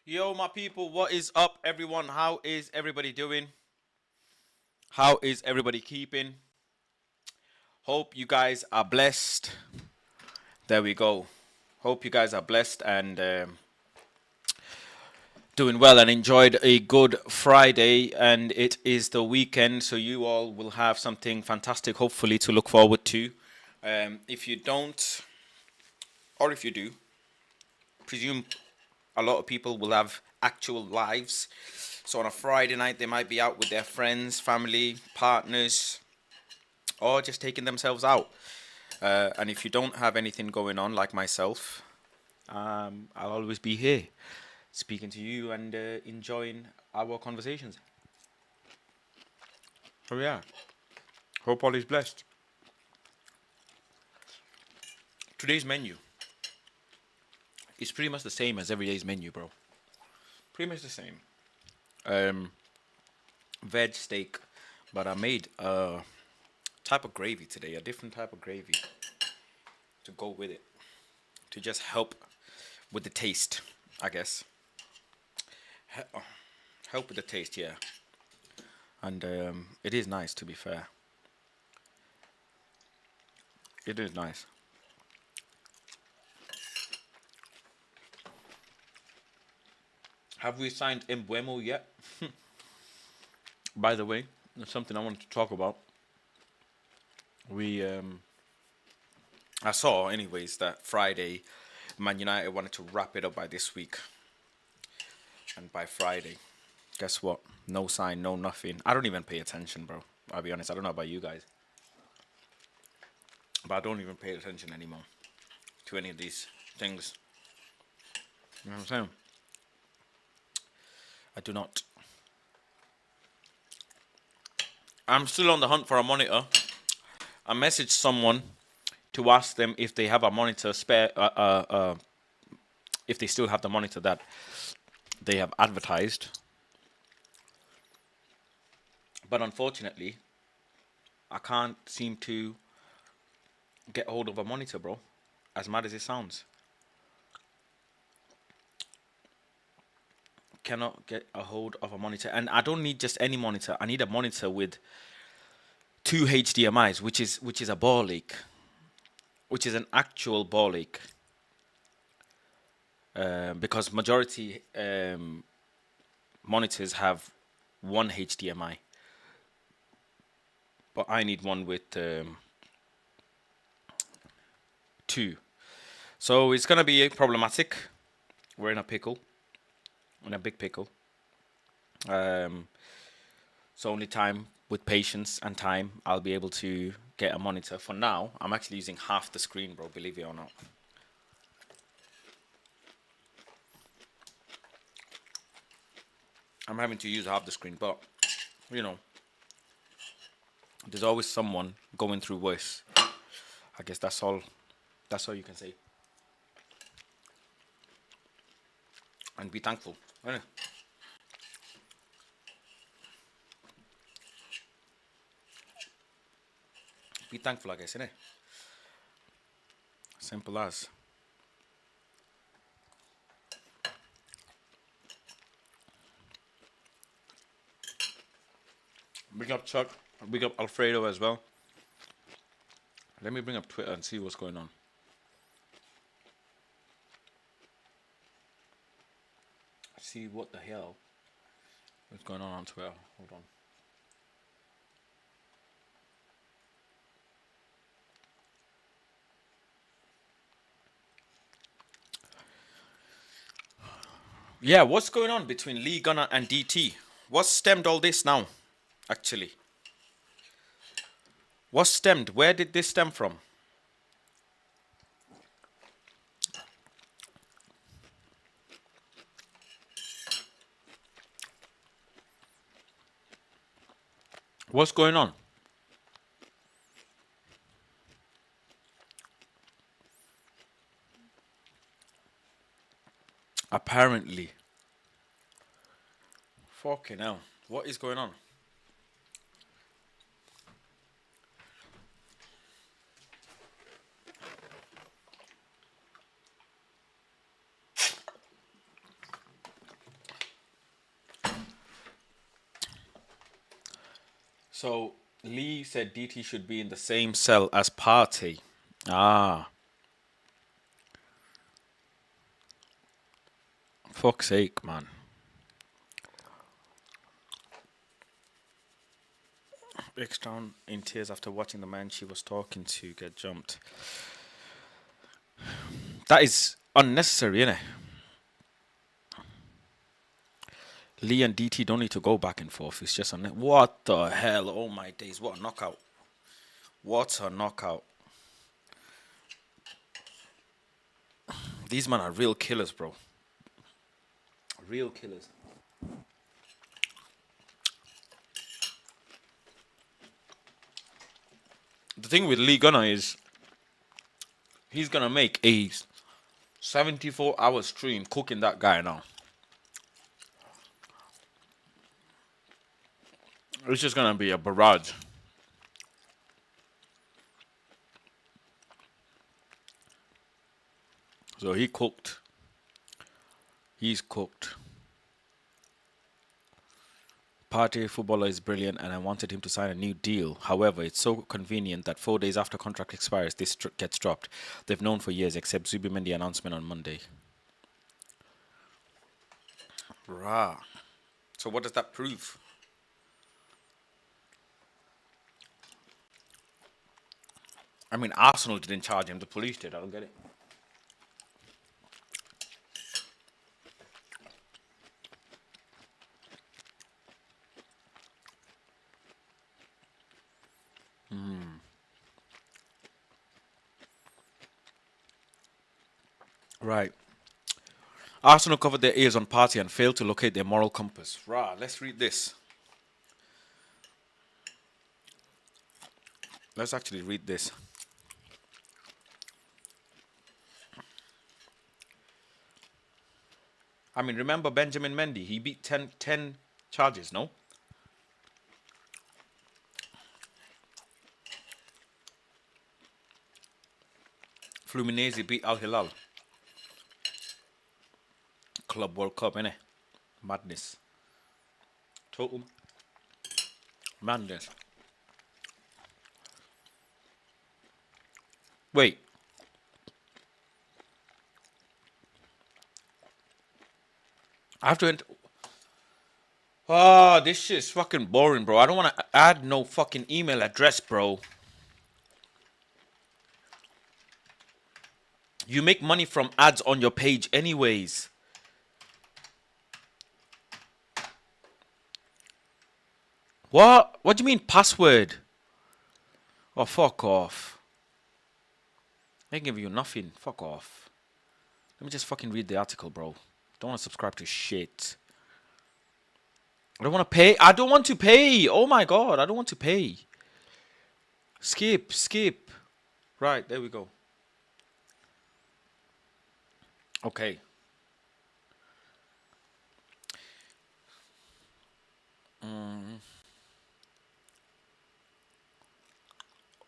Yo, my people, what is up, everyone? How is everybody doing? How is everybody keeping? Hope you guys are blessed. There we go. Hope you guys are blessed and doing well and enjoyed a good Friday. And it is the weekend, so you all will have something fantastic, hopefully, to look forward to. If you don't, or if you do, presume a lot of people will have actual lives. So on a Friday night, they might be out with their friends, family, partners, or just taking themselves out. And if you don't have anything going on, like myself, I'll always be here speaking to you and enjoying our conversations. So, yeah, hope all is blessed. Today's menu is pretty much the same as every day's menu, bro. Pretty much the same. Um, Veg steak, but I made a type of gravy today, a different type of gravy to go with it, to just help with the taste, I guess. Help with the taste, yeah. And it is nice, to be fair. It is nice. Have we signed Embuemo yet? By the way, there's something I wanted to talk about. We, I saw, anyways, that Friday, Man United wanted to wrap it up by this week. And by Friday, guess what? No sign, no nothing. I don't even pay attention, bro. I'll be honest. I don't know about you guys, but I don't even pay attention anymore to any of these things. You know what I'm saying? I do not. I'm still on the hunt for a monitor. I messaged someone to ask them if they have a monitor spare, if they still have the monitor that they have advertised. But unfortunately, I can't seem to get hold of a monitor, bro. As mad as it sounds. Cannot get a hold of a monitor. And I don't need just any monitor. I need a monitor with two HDMIs, which is a ball ache. Which is an actual ball ache. Because majority monitors have one HDMI. But I need one with two. So it's gonna be problematic. We're in a pickle. In a big pickle. So only time with patience and time I'll be able to get a monitor. For now, I'm actually using half the screen, bro, believe it or not. I'm having to use half the screen, but you know, there's always someone going through worse. I guess that's all you can say. And be thankful. Innit? Be thankful, I guess, innit? Simple as. Big up Chuck. Big up Alfredo as well. Let me bring up Twitter and see what's going on. See what the hell is going on Twitter. Hold on. Yeah, what's going on between Lee Gunner and DT? What stemmed all this now, actually? What stemmed? Where did this stem from? What's going on? Apparently. Fucking hell. What is going on? So Lee said DT should be in the same cell as Partey. Ah, fuck's sake, man. Breaks down in tears after watching the man she was talking to get jumped. That is unnecessary, innit? Lee and DT don't need to go back and forth. It's just what the hell? Oh my days! What a knockout! What a knockout! These men are real killers, bro. Real killers. The thing with Lee Gunner is he's gonna make a 74-hour stream cooking that guy now. It's just gonna be a barrage. So he cooked. He's cooked. Partey footballer is brilliant and I wanted him to sign a new deal. However, it's so convenient that 4 days after contract expires, this gets dropped. They've known for years, except Zubimendi announcement on Monday. Rah. So what does that prove? I mean, Arsenal didn't charge him. The police did. I don't get it. Right. Arsenal covered their ears on Partey and failed to locate their moral compass. Rah, let's read this. Let's actually read this. I mean, remember Benjamin Mendy? He beat 10 charges, no? Fluminense beat Al Hilal. Club World Cup, innit? Madness. Total madness. Wait. I have to enter. Ah, this shit is fucking boring, bro. I don't want to add no fucking email address, bro. You make money from ads on your page anyways. What? What do you mean password? Oh, fuck off. They give you nothing. Fuck off. Let me just fucking read the article, bro. Don't want to subscribe to shit. I don't want to pay. I don't want to pay. Oh my god, I don't want to pay. Skip. Right, there we go. Okay.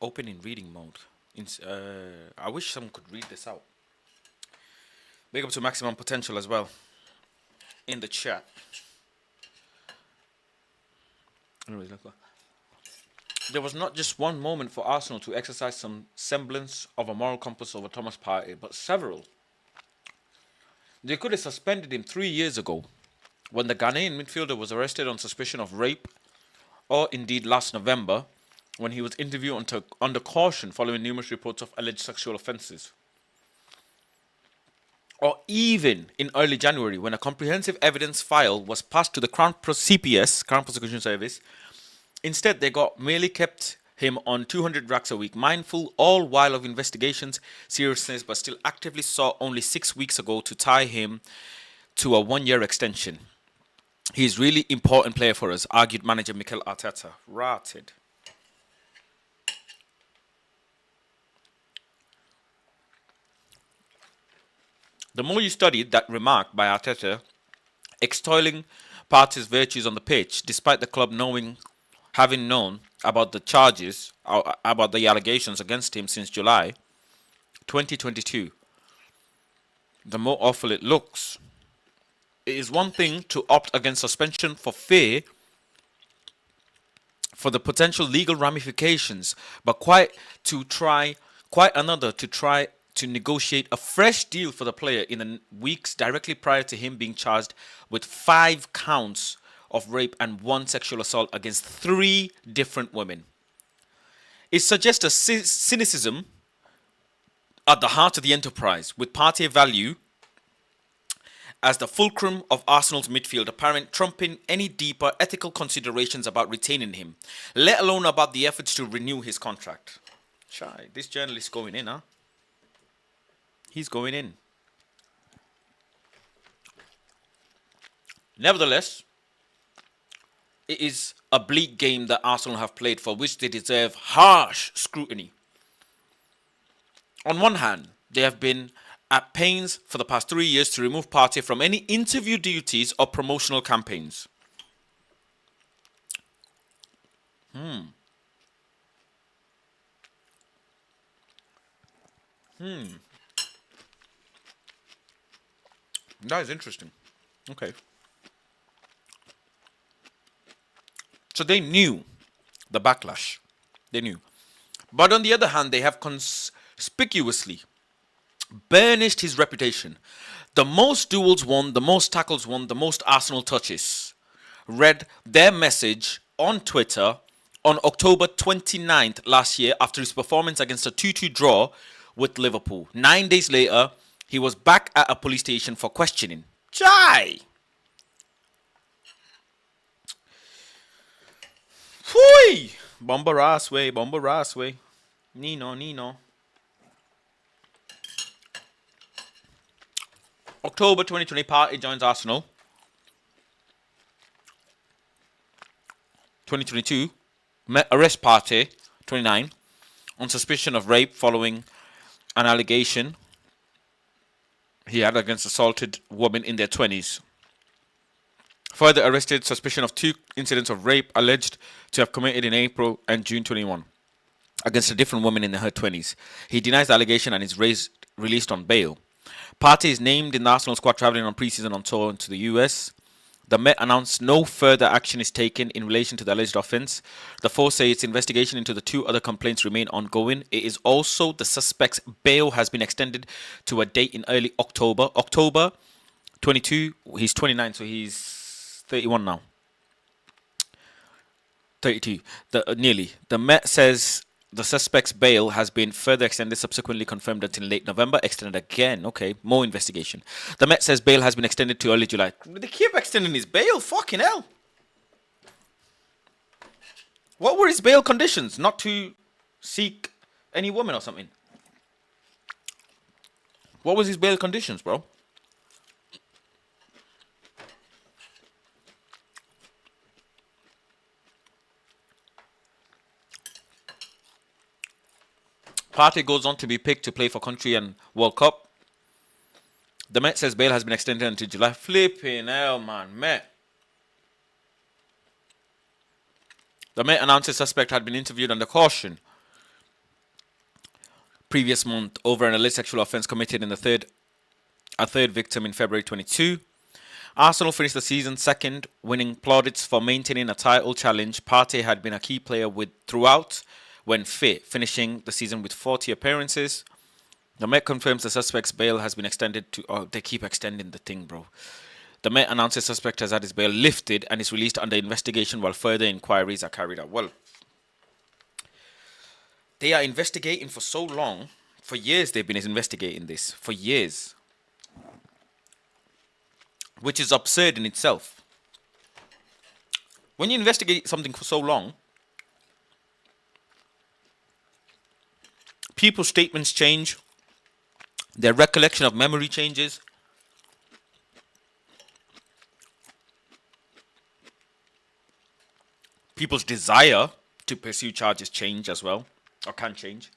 Open in reading mode. I wish someone could read this out. Big up to Maximum Potential as well. In the chat. Anyways, there was not just one moment for Arsenal to exercise some semblance of a moral compass over Thomas Partey, but several. They could have suspended him 3 years ago when the Ghanaian midfielder was arrested on suspicion of rape, or indeed last November when he was interviewed under caution following numerous reports of alleged sexual offences. Or even in early January when a comprehensive evidence file was passed to the Crown Prosecution Service. Instead, they merely kept him on 200 racks a week, mindful all while of investigations seriousness, but still actively sought only 6 weeks ago to tie him to a 1-year extension. He's really important player for us, argued manager Mikel Arteta. Ratted. The more you studied that remark by Arteta, extolling Partey's virtues on the pitch, despite the club having known about the charges, about the allegations against him since July 2022, the more awful it looks. It is one thing to opt against suspension for fear for the potential legal ramifications, but quite another to try to negotiate a fresh deal for the player in the weeks directly prior to him being charged with 5 counts of rape and 1 sexual assault against 3 different women. It suggests a cynicism at the heart of the enterprise, with Partey value as the fulcrum of Arsenal's midfield apparent, trumping any deeper ethical considerations about retaining him, let alone about the efforts to renew his contract. Chai, this journalist going in, huh? He's going in. Nevertheless, it is a bleak game that Arsenal have played, for which they deserve harsh scrutiny. On one hand, they have been at pains for the past 3 years to remove Partey from any interview duties or promotional campaigns. That is interesting. Okay. So they knew the backlash. They knew. But on the other hand, they have conspicuously burnished his reputation. The most duels won, the most tackles won, the most Arsenal touches. Read their message on Twitter on October 29th last year after his performance against a 2-2 draw with Liverpool. 9 days later, he was back at a police station for questioning. Chai! Fui! Bomba Rasway. Nino. October 2020, Partey joins Arsenal. 2022, arrest Partey, 29, on suspicion of rape following an allegation he had against assaulted women in their 20s. Further arrested, suspicion of 2 incidents of rape alleged to have committed in April and June 21 against a different woman in her 20s. He denies the allegation and is released on bail. Partey is named in the Arsenal squad travelling on pre-season on tour to the US. The Met announced no further action is taken in relation to the alleged offence. The force say its investigation into the 2 other complaints remain ongoing. It is also the suspect's bail has been extended to a date in early October. October 22, he's 29, so he's 31 now. 32, nearly. The Met says the suspect's bail has been further extended, subsequently confirmed until late November, extended again. Okay, more investigation. The Met says bail has been extended to early July. They keep extending his bail? Fucking hell. What were his bail conditions? Not to seek any woman or something? What was his bail conditions, bro? Partey goes on to be picked to play for country and World Cup. The Met says bail has been extended until July. Flipping hell, man. Met. The Met announced the suspect had been interviewed under caution previous month over an alleged sexual offence committed in a third victim in February 22. Arsenal finished the season second, winning plaudits for maintaining a title challenge. Partey had been a key player throughout when fit, finishing the season with 40 appearances. The Met confirms the suspect's bail has been extended to... Oh, they keep extending the thing, bro. The Met announced the suspect has had his bail lifted and is released under investigation while further inquiries are carried out. Well, they are investigating for so long. For years they've been investigating this. For years. Which is absurd in itself. When you investigate something for so long, people's statements change. Their recollection of memory changes. People's desire to pursue charges change as well, or can change.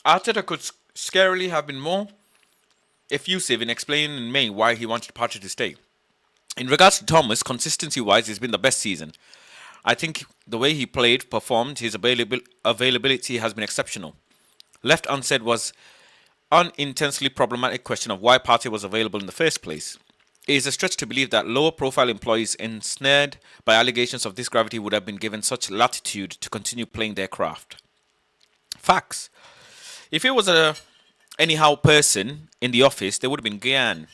Arteta could scarcely have been more effusive in explaining in May why he wanted Partey to stay. In regards to Thomas, consistency-wise, it's been the best season. I think the way he performed, his availability has been exceptional. Left unsaid was an intensely problematic question of why Partey was available in the first place. It is a stretch to believe that lower profile employees ensnared by allegations of this gravity would have been given such latitude to continue playing their craft. Facts. If it was a anyhow person in the office, they would have been Gyan.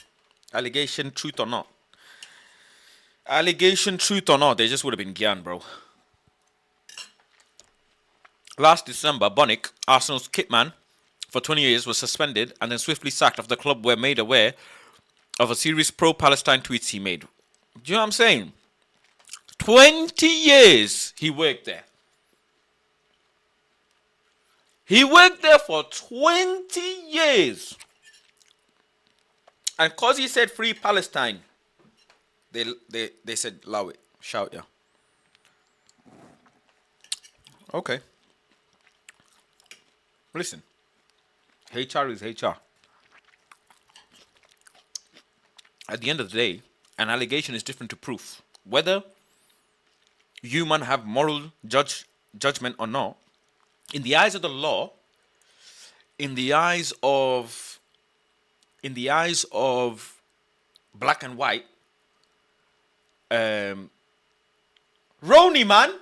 Allegation, truth or not. Allegation, truth or not, they just would have been Gyan, bro. Last December, Bonnick, Arsenal's kitman for 20 years, was suspended and then swiftly sacked after the club were made aware of a series pro-Palestine tweets he made. Do you know what I'm saying? 20 years he worked there. He worked there for 20 years. And because he said free Palestine, they said allow it. Shout, yeah. Okay. Listen. HR is HR. At the end of the day, an allegation is different to proof. Whether you man have moral judgment or not, in the eyes of the law, in the eyes of black and white, Roni, man,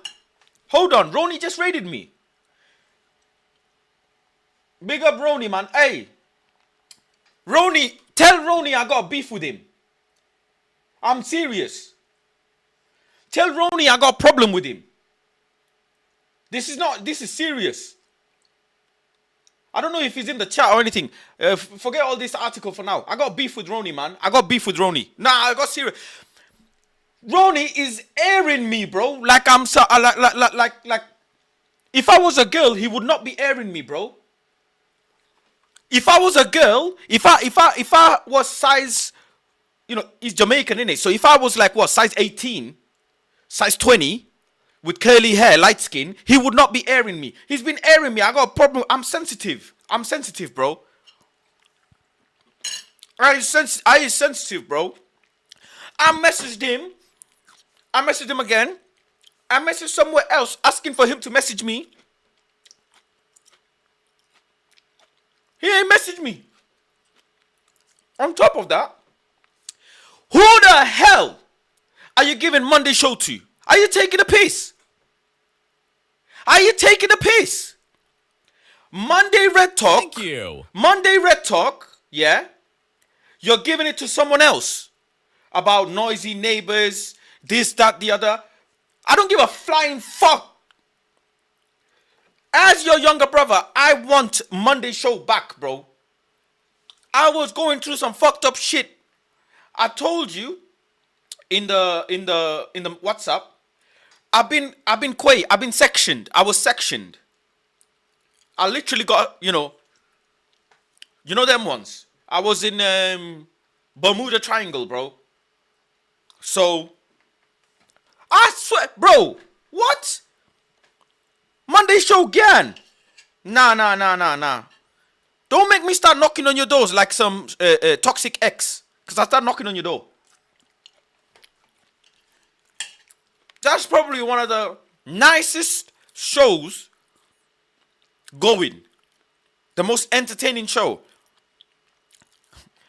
hold on, Roni just raided me. Big up Roni, man. Hey, Roni, tell Roni I got beef with him. I'm serious. Tell Roni I got a problem with him. This is serious. I don't know if he's in the chat or anything. Forget all this article for now. I got beef with Roni, man. I got beef with Roni. Nah, I got serious. Roni is airing me, bro. Like I'm so like. If I was a girl, he would not be airing me, bro. If I was a girl, if I was size, he's Jamaican, innit? So if I was like what, size 18, size 20, with curly hair, light skin, he would not be airing me. He's been airing me. I got a problem. I'm sensitive, bro. I is sensitive, bro. I messaged him again. I messaged somewhere else asking for him to message me. He ain't messaged me. On top of that, who the hell are you giving Monday show to? Are you taking a piss? Are you taking a piss? Monday Red Talk. Thank you. Monday Red Talk, yeah? You're giving it to someone else about noisy neighbors, this, that, the other. I don't give a flying fuck. As your younger brother, I want Monday show back, bro. I was going through some fucked up shit. I told you in the WhatsApp. I've been sectioned. I was sectioned. I literally got, you know them ones. I was in Bermuda Triangle, bro. So I swear, bro, what? Monday show again? Nah. Don't make me start knocking on your doors like some toxic ex. Because I start knocking on your door. That's probably one of the nicest shows going. The most entertaining show.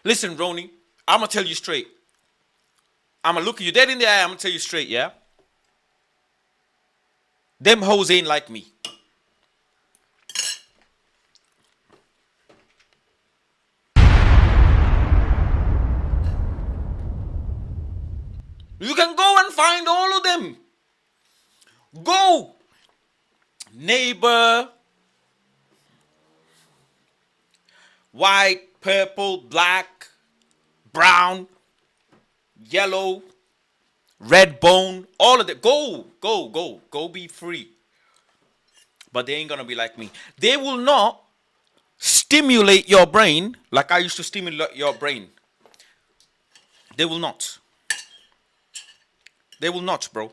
Listen, Roni, I'm going to tell you straight. I'm going to look you dead in the eye. I'm going to tell you straight, yeah? Them hoes ain't like me. You can go and find all of them. Go. Neighbor. White, purple, black, brown, yellow, red bone, all of them. Go be free. But they ain't gonna be like me. They will not stimulate your brain like I used to stimulate your brain. They will not. They will not, bro.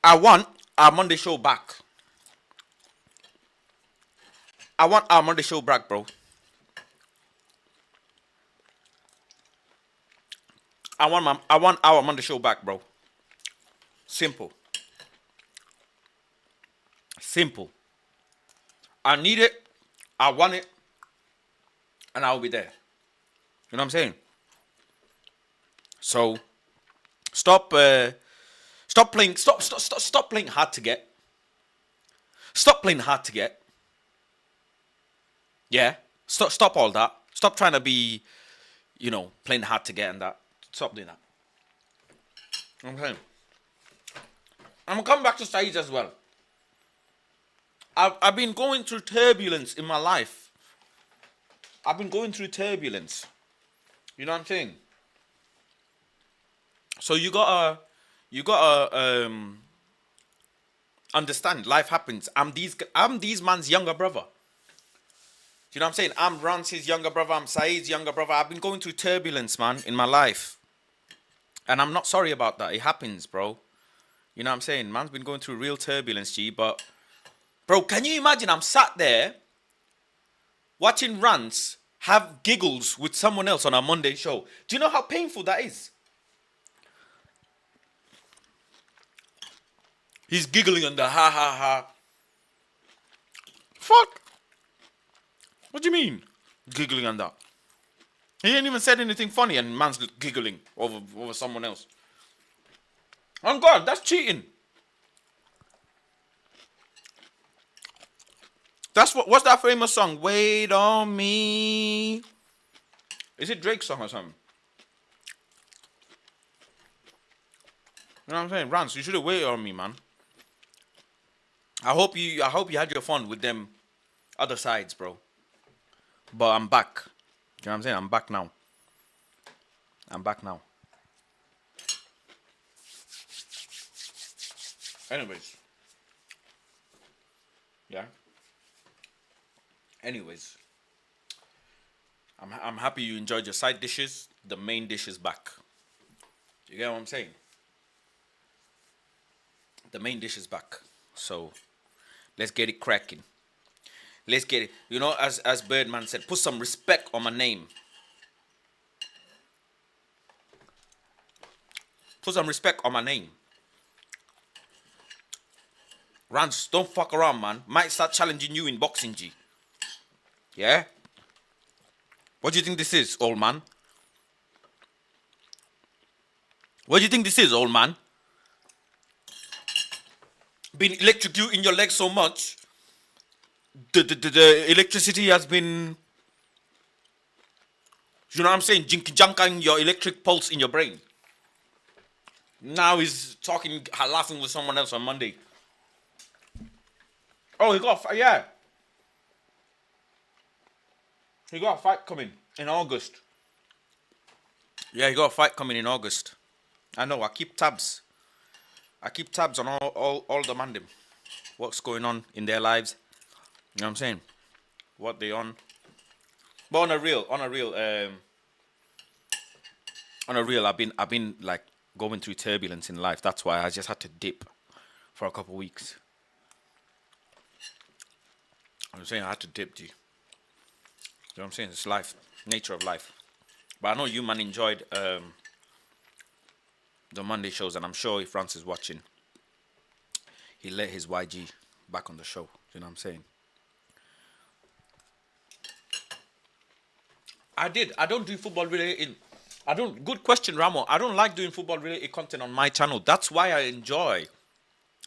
I want our Monday show back. I want our Monday show back, bro. I want our Monday show back, bro. Simple. I need it. I want it. And I'll be there. You know what I'm saying? So stop, stop playing, stop playing hard to get. Stop playing hard to get. Yeah, stop all that. Stop trying to be, playing hard to get and that. Stop doing that. Okay. I'm gonna come back to Saeed as well. I've been going through turbulence in my life. I've been going through turbulence. You know what I'm saying? So you gotta understand. Life happens. I'm these man's younger brother. You know what I'm saying? I'm Rance's younger brother. I'm Saeed's younger brother. I've been going through turbulence, man, in my life, and I'm not sorry about that. It happens, bro. You know what I'm saying? Man's been going through real turbulence, G. But, bro, can you imagine? I'm sat there watching Rance have giggles with someone else on our Monday show. Do you know how painful that is? He's giggling on the ha ha ha. Fuck. What do you mean? Giggling on that. He ain't even said anything funny and man's giggling over someone else. Oh God, that's cheating. What's that famous song? Wait on me. Is it Drake's song or something? You know what I'm saying? Rance, you should have waited on me, man. I hope you had your fun with them other sides, bro. But I'm back. You know what I'm saying? I'm back now. Anyways. Yeah. Anyways. I'm happy you enjoyed your side dishes. The main dish is back. You get what I'm saying? The main dish is back. So let's get it cracking. Let's get it. You know, as Birdman said, put some respect on my name. Put some respect on my name. Rance, don't fuck around, man. Might start challenging you in boxing, G. Yeah? What do you think this is, old man? What do you think this is, old man? Been electrocuting your legs so much, the electricity has been, you know what I'm saying, jinky janking your electric pulse in your brain. Now he's talking, laughing with someone else on Monday. Oh, he got a fight coming in August. Yeah, he got a fight coming in August. I know. I keep tabs on all the man them. What's going on in their lives? You know what I'm saying? What they on? But on a real, I've been like going through turbulence in life. That's why I just had to dip for a couple of weeks. I'm saying I had to dip, G. You know what I'm saying? It's life, nature of life. But I know you, man, enjoyed the Monday shows, and I'm sure if France is watching, he let his YG back on the show. You know what I'm saying? I did. I don't do football related. Good question, Ramo. I don't like doing football related content on my channel. That's why I enjoy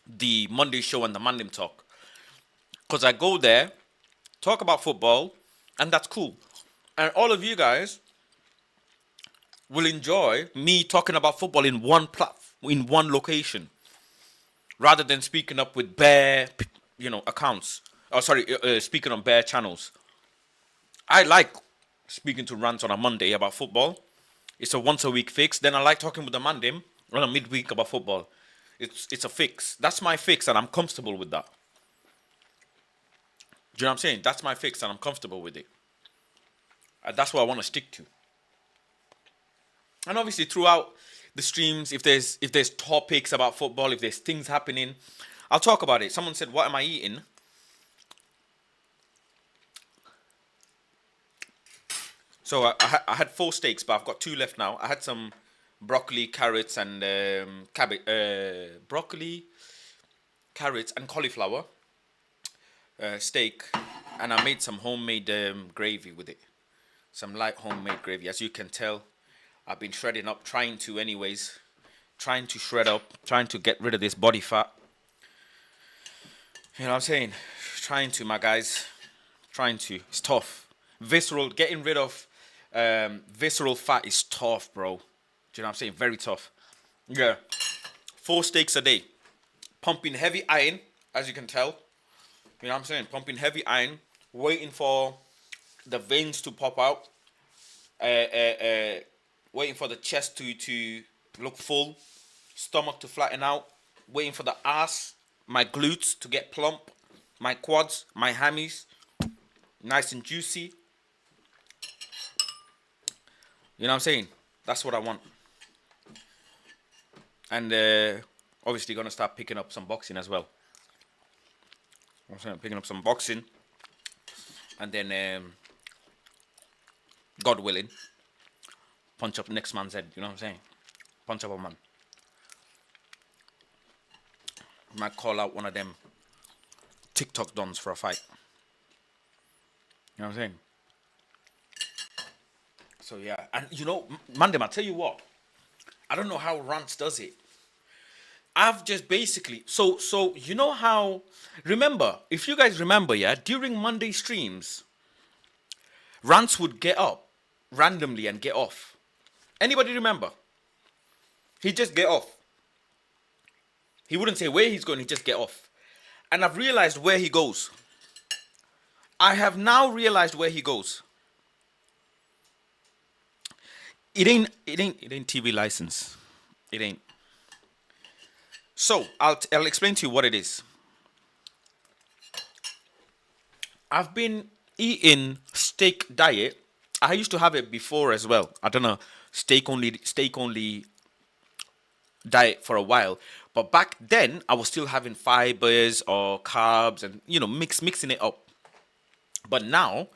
the Monday show and the Mandem Talk. Because I go there, talk about football, and that's cool. And all of you guys will enjoy me talking about football in one in one location, rather than speaking up with bare, accounts. Oh, sorry, speaking on bare channels. I like speaking to Rance on a Monday about football. It's a once a week fix. Then I like talking with the Mandem on a midweek about football. It's a fix. That's my fix, and I'm comfortable with that. Do you know what I'm saying? That's my fix, and I'm comfortable with it. And that's what I want to stick to. And obviously, throughout the streams, if there's topics about football, if there's things happening, I'll talk about it. Someone said, "What am I eating?" So I had 4 steaks, but I've got 2 left now. I had some broccoli, carrots, and broccoli, carrots, and cauliflower steak, and I made some homemade gravy with it. Some light homemade gravy. As you can tell, I've been shredding up, trying to, anyways. Trying to shred up, trying to get rid of this body fat. You know what I'm saying? Trying to, my guys. Trying to. It's tough. Getting rid of visceral fat is tough, bro. Do you know what I'm saying? Very tough. Yeah. 4 steaks a day. Pumping heavy iron, as you can tell. You know what I'm saying? Pumping heavy iron. Waiting for the veins to pop out. Waiting for the chest to look full. Stomach to flatten out. Waiting for the ass, my glutes to get plump. My quads, my hammies. Nice and juicy. You know what I'm saying? That's what I want. And obviously gonna start picking up some boxing as well. I'm saying picking up some boxing. And then God willing, punch up next man's head, you know what I'm saying? Punch up a man. Might call out one of them TikTok dons for a fight. You know what I'm saying? So yeah, and you know, Mandem, I tell you what, I don't know how Rance does it. I've just basically so you know how, remember, if you guys remember, yeah, during Monday streams, Rance would get up randomly and get off. Anybody remember? He'd just get off. He wouldn't say where he's going, he'd just get off. And I've realized where he goes. I have now realized where he goes. It ain't TV license. It ain't. So I'll explain to you what it is. I've been eating steak diet. I used to have it before as well. I don't know, steak only diet for a while. But back then I was still having fibers or carbs and mixing it up. But now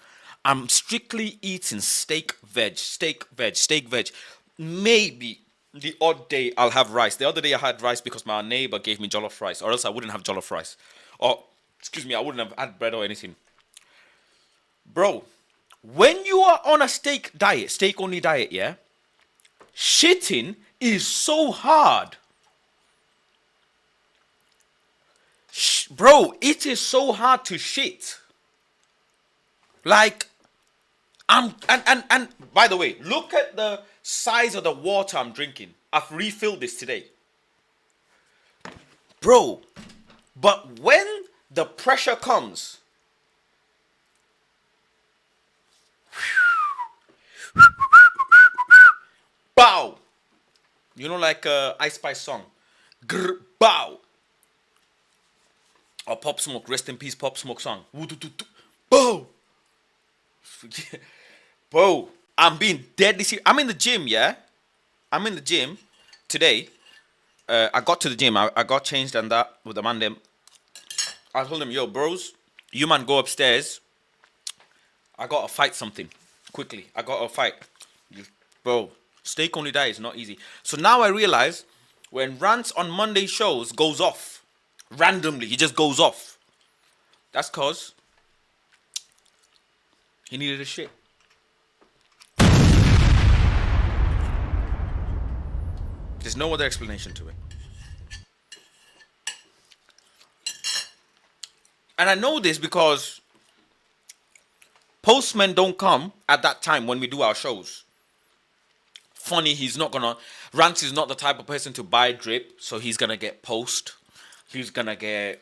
I'm strictly eating steak veg. Maybe the odd day I'll have rice. The other day I had rice because my neighbor gave me jollof rice, or else I wouldn't have jollof rice. Or, excuse me, I wouldn't have had bread or anything. Bro, when you are on a steak only diet, yeah, shitting is so hard. Bro, it is so hard to shit. Like, and by the way, look at the size of the water I'm drinking. I've refilled this today. Bro, but when the pressure comes, bow. You know, like Ice Spice song. Grr, bow. Or Pop Smoke, rest in peace, Pop Smoke song. Bow. Bro, I'm being deadly serious. I'm in the gym, yeah? I'm in the gym today. I got to the gym. I got changed and that with the man them. I told them, yo, bros, you man go upstairs. I got to fight something quickly. I got to fight. Bro, steak only diet is not easy. So now I realize when Rance on Monday shows goes off, randomly, he just goes off. That's cause he needed a shit. There's no other explanation to it. And I know this because postmen don't come at that time when we do our shows. Funny, Rance is not the type of person to buy drip, so he's gonna get post. He's gonna get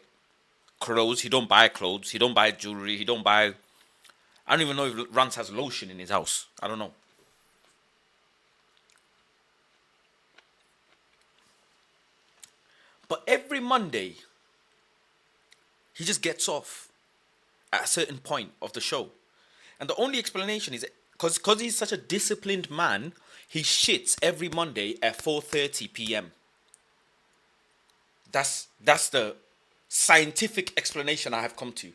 clothes. He don't buy clothes. He don't buy jewelry. I don't even know if Rance has lotion in his house. I don't know. But every Monday, he just gets off at a certain point of the show. And the only explanation is because he's such a disciplined man, he shits every Monday at 4:30 p.m. That's the scientific explanation I have come to.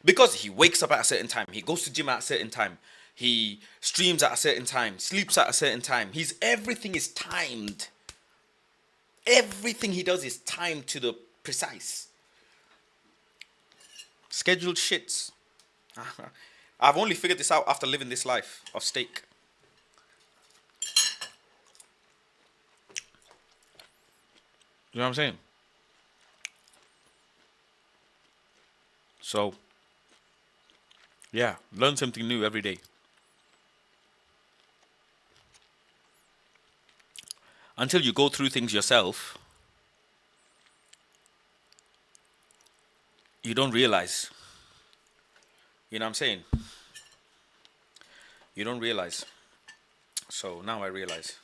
Because he wakes up at a certain time, he goes to gym at a certain time, he streams at a certain time, sleeps at a certain time. Everything is timed. Everything he does is timed to the precise. Scheduled shits. I've only figured this out after living this life of steak. You know what I'm saying? So, yeah, learn something new every day. Until you go through things yourself, you don't realize. You know what I'm saying? You don't realize. So now I realize.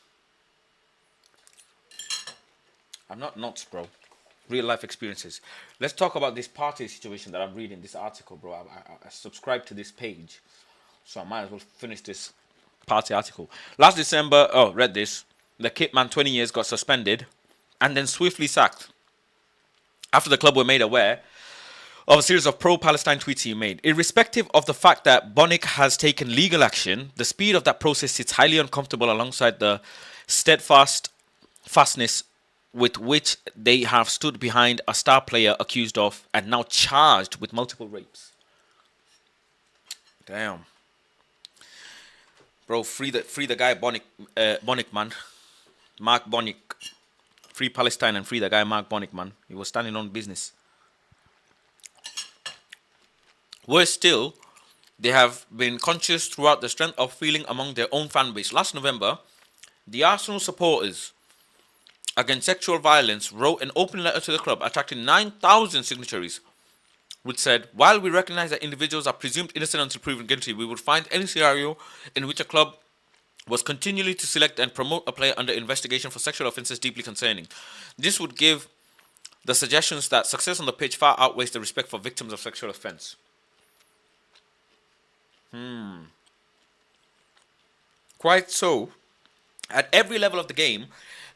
I'm not nuts, bro. Real life experiences. Let's talk about this party situation that I'm reading, this article, bro. I subscribed to this page, so I might as well finish this party article. Last December, read this. The kit man, 20 years, got suspended and then swiftly sacked after the club were made aware of a series of pro-Palestine tweets he made. Irrespective of the fact that Bonik has taken legal action, the speed of that process sits highly uncomfortable alongside the fastness with which they have stood behind a star player accused of and now charged with multiple rapes. Damn. Bro, free the guy Bonik, man. Mark Bonik. Free Palestine and free the guy Mark Bonik, man. He was standing on business. Worse still, they have been conscious throughout the strength of feeling among their own fan base. Last November, the Arsenal supporters against sexual violence wrote an open letter to the club attracting 9,000 signatories, which said, while we recognize that individuals are presumed innocent until proven guilty, we would find any scenario in which a club was continually to select and promote a player under investigation for sexual offences deeply concerning. This would give the suggestions that success on the pitch far outweighs the respect for victims of sexual offence. Quite so. At every level of the game,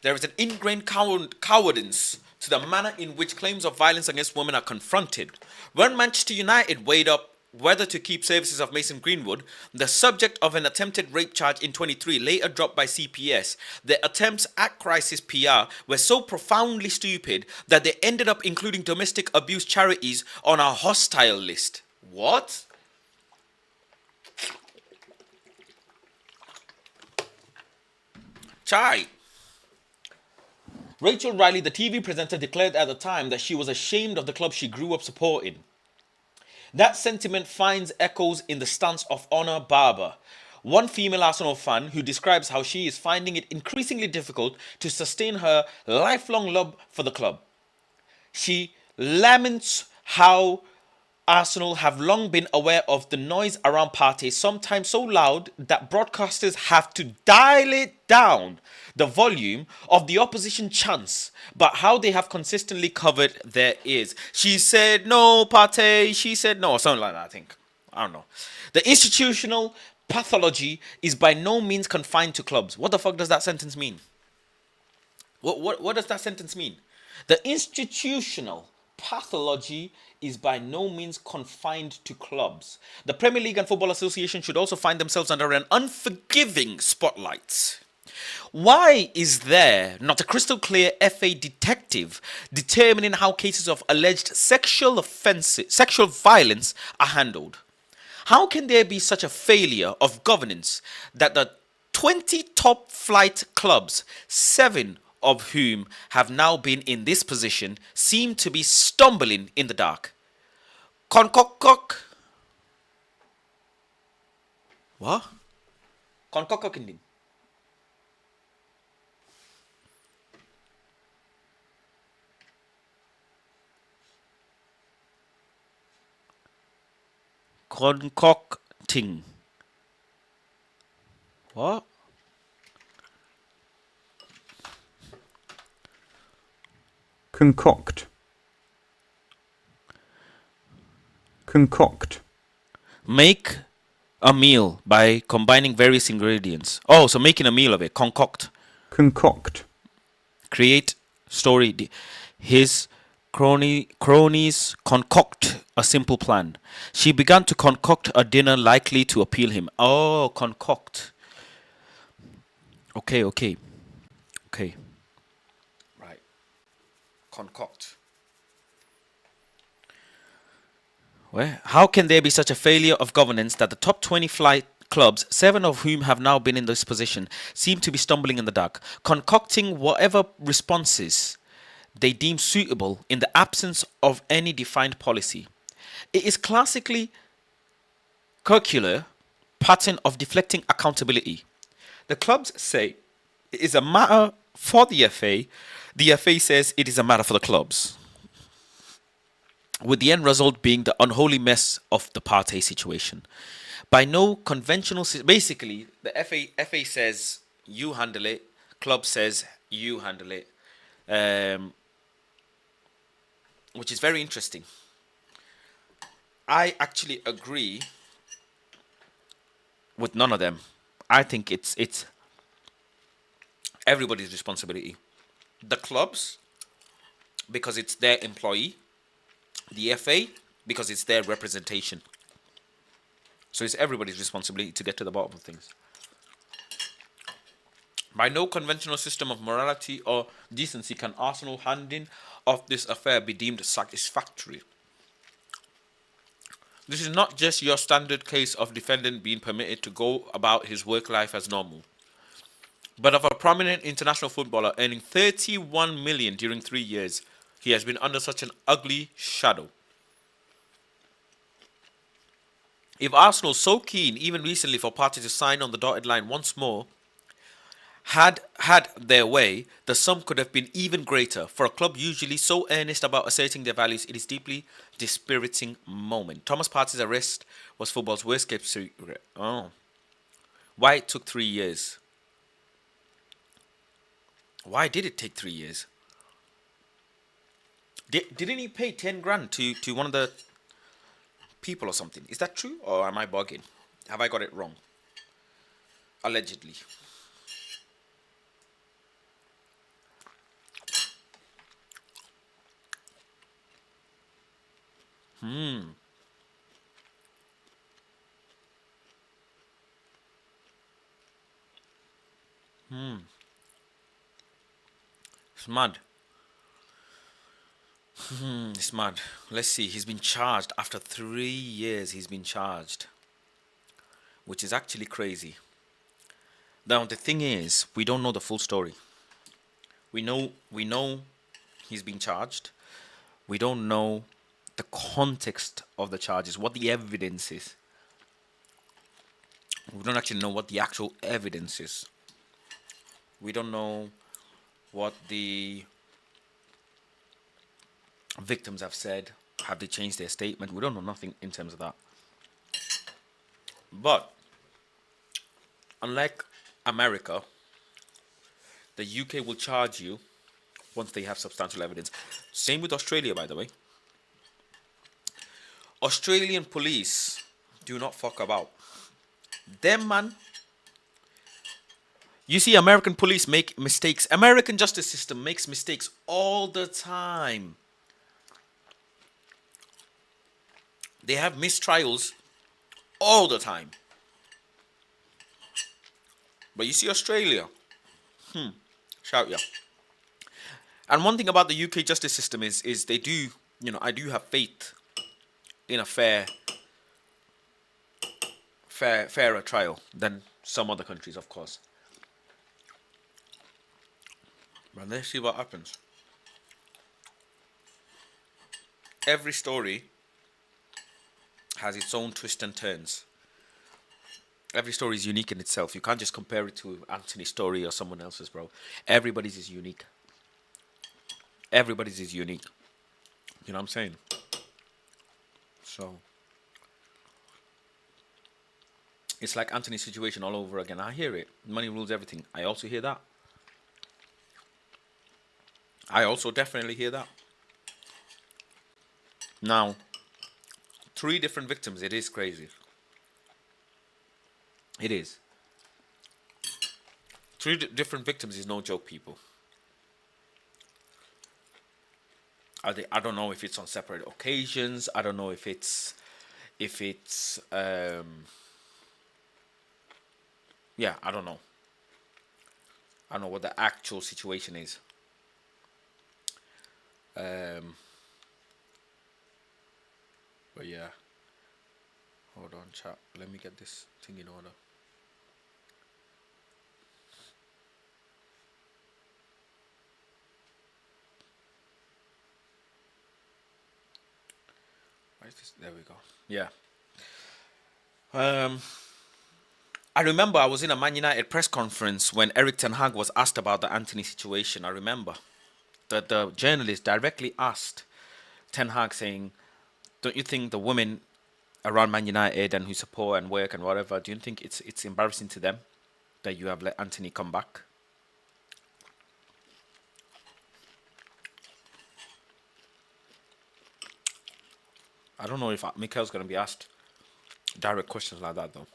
there is an ingrained cowardice to the manner in which claims of violence against women are confronted. When Manchester United weighed up whether to keep services of Mason Greenwood, the subject of an attempted rape charge in 23, later dropped by CPS, their attempts at crisis PR were so profoundly stupid that they ended up including domestic abuse charities on our hostile list. What? Chai. Rachel Riley, the TV presenter, declared at the time that she was ashamed of the club she grew up supporting. That sentiment finds echoes in the stance of Honor Barber, one female Arsenal fan who describes how she is finding it increasingly difficult to sustain her lifelong love for the club. She laments how Arsenal have long been aware of the noise around Partey, sometimes so loud that broadcasters have to dial it down, the volume of the opposition chants, but how they have consistently covered their ears. She said no, Partey. She said no, or something like that, I think. I don't know. The institutional pathology is by no means confined to clubs. What the fuck does that sentence mean? What does that sentence mean? The institutional pathology is by no means confined to clubs. The Premier League and Football Association should also find themselves under an unforgiving spotlight. Why is there not a crystal clear FA detective determining how cases of alleged sexual violence are handled? How can there be such a failure of governance that the 20 top flight clubs, 7 of whom have now been in this position, seem to be stumbling in the dark? Concocok. What? Concocokindin. Concocting. What? Concoct. Concoct. Make a meal by combining various ingredients. Oh, so making a meal of it. Concoct. Concoct. Create story. His cronies concoct a simple plan. She began to concoct a dinner likely to appeal him. Oh, concoct. Okay. Right. Concoct. Well, how can there be such a failure of governance that the top 20 flight clubs, 7 of whom have now been in this position, seem to be stumbling in the dark, concocting whatever responses they deem suitable in the absence of any defined policy. It is classically circular pattern of deflecting accountability. The clubs say it is a matter for the FA. The FA says it is a matter for the clubs, with the end result being the unholy mess of the party situation. By no conventional, basically, the FA says you handle it, club says you handle it, um, which is very interesting. I actually agree with none of them. I think it's everybody's responsibility. The clubs, because it's their employee. The FA, because it's their representation. So it's everybody's responsibility to get to the bottom of things. By no conventional system of morality or decency can Arsenal handing of this affair be deemed satisfactory. This is not just your standard case of defendant being permitted to go about his work life as normal, but of a prominent international footballer earning 31 million during 3 years. He has been under such an ugly shadow. If Arsenal, so keen even recently for Partey to sign on the dotted line once more, had their way, the sum could have been even greater. For a club usually so earnest about asserting their values, it is deeply dispiriting moment. Thomas Partey's arrest was football's worst kept secret. Oh, why it took 3 years? Why did it take 3 years? Didn't he pay 10 grand to one of the people or something? Is that true, or am I bugging? Have I got it wrong? Allegedly. It's mad. It's mad. Let's see. He's been charged after 3 years. He's been charged, which is actually crazy. Now the thing is, we don't know the full story. We know he's been charged. We don't know the context of the charges, what the evidence is. We don't actually know what the actual evidence is. We don't know what the victims have said. Have they changed their statement? We don't know nothing in terms of that. But unlike America, the UK will charge you once they have substantial evidence. Same with Australia, by the way. Australian police do not fuck about. Them, man. You see, American police make mistakes. American justice system makes mistakes all the time. They have mistrials all the time. But you see, Australia, shout ya. And one thing about the UK justice system is they do, I do have faith in a fairer trial than some other countries, of course. But let's see what happens. Every story has its own twists and turns. Every story is unique in itself. You can't just compare it to Anthony's story or someone else's, bro. Everybody's is unique. Everybody's is unique. You know what I'm saying? So it's like Anthony's situation all over again. I hear it. Money rules everything. I also hear that. I also definitely hear that. Now, 3 different victims. It is crazy. It is. 3 different victims is no joke, people. I don't know if it's on separate occasions. I don't know if it's yeah, I don't know. I don't know what the actual situation is. But yeah. Hold on, chat. Let me get this thing in order. There we go. Yeah. Um, I remember I was in a Man United press conference when Eric Ten Hag was asked about the Anthony situation. I remember that the journalist directly asked Ten Hag saying, "Don't you think the women around Man United and who support and work and whatever, do you think it's embarrassing to them that you have let Anthony come back?" I don't know if Mikel's going to be asked direct questions like that though.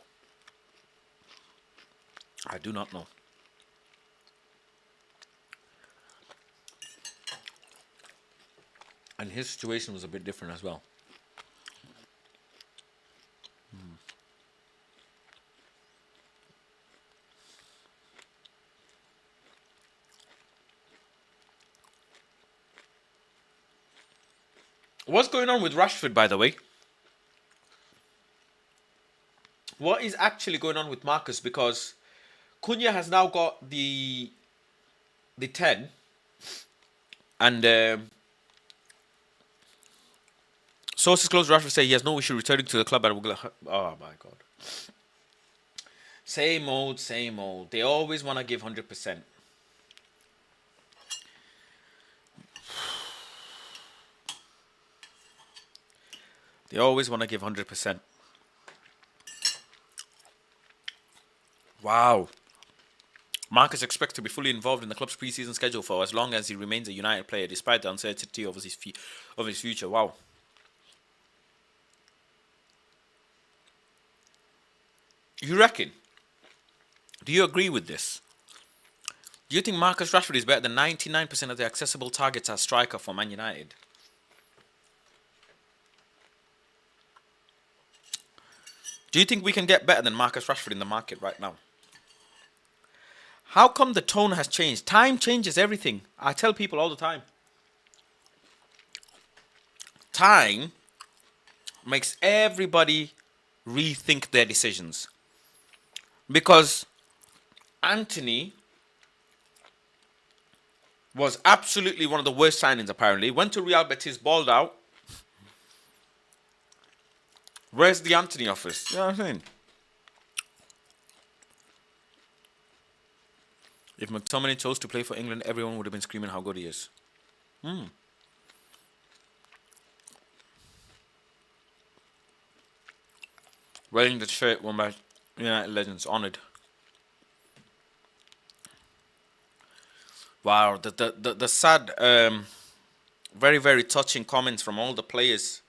I do not know. And his situation was a bit different as well. What's going on with Rashford, by the way? What is actually going on with Marcus? Because Cunha has now got the 10, and sources close to Rashford say he has no issue returning to the club. And oh my god, same old, same old. They always want to give 100%. They always want to give 100%. Wow. Marcus expects to be fully involved in the club's pre-season schedule for as long as he remains a United player, despite the uncertainty of his future. Wow. You reckon? Do you agree with this? Do you think Marcus Rashford is better than 99% of the accessible targets as striker for Man United? Do you think we can get better than Marcus Rashford in the market right now? How come the tone has changed? Time changes everything. I tell people all the time. Time makes everybody rethink their decisions. Because Anthony was absolutely one of the worst signings, apparently. Went to Real Betis, balled out. Where's the Anthony office? You know what I'm saying? If McTominay chose to play for England, everyone would have been screaming how good he is. Wearing the shirt worn by United legends, honoured. Wow, the sad, very, very touching comments from all the players.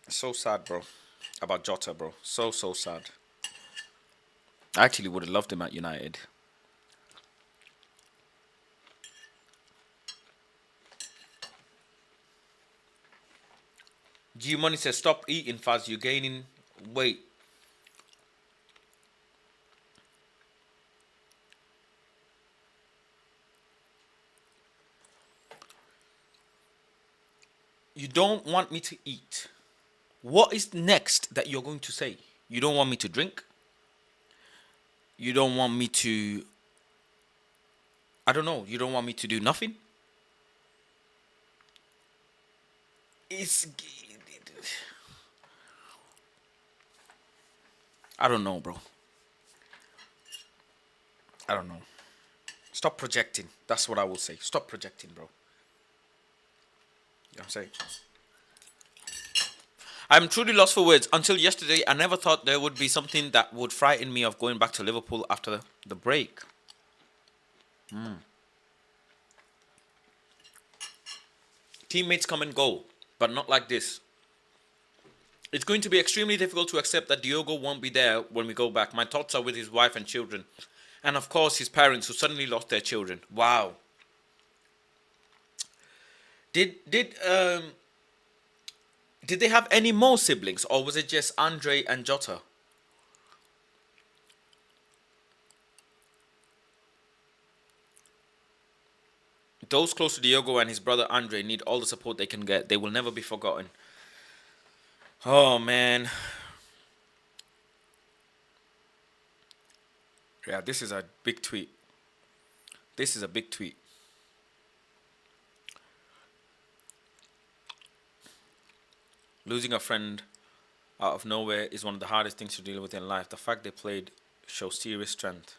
So sad, bro. About Jota, bro. So sad. I actually would have loved him at United. G Money says, stop eating fast. You're gaining weight. You don't want me to eat. What is next that you're going to say? You don't want me to drink? You don't want me to... I don't know. You don't want me to do nothing? It's... I don't know, bro. I don't know. Stop projecting. That's what I will say. Stop projecting, bro. You know what I'm saying? I'm truly lost for words. Until yesterday, I never thought there would be something that would frighten me of going back to Liverpool after the break. Teammates come and go, but not like this. It's going to be extremely difficult to accept that Diogo won't be there when we go back. My thoughts are with his wife and children. And of course, his parents who suddenly lost their children. Wow. Did they have any more siblings, or was it just Andre and Jota? Those close to Diogo and his brother Andre need all the support they can get. They will never be forgotten. Oh, man. Yeah, this is a big tweet. This is a big tweet. Losing a friend out of nowhere is one of the hardest things to deal with in life. The fact they played shows serious strength.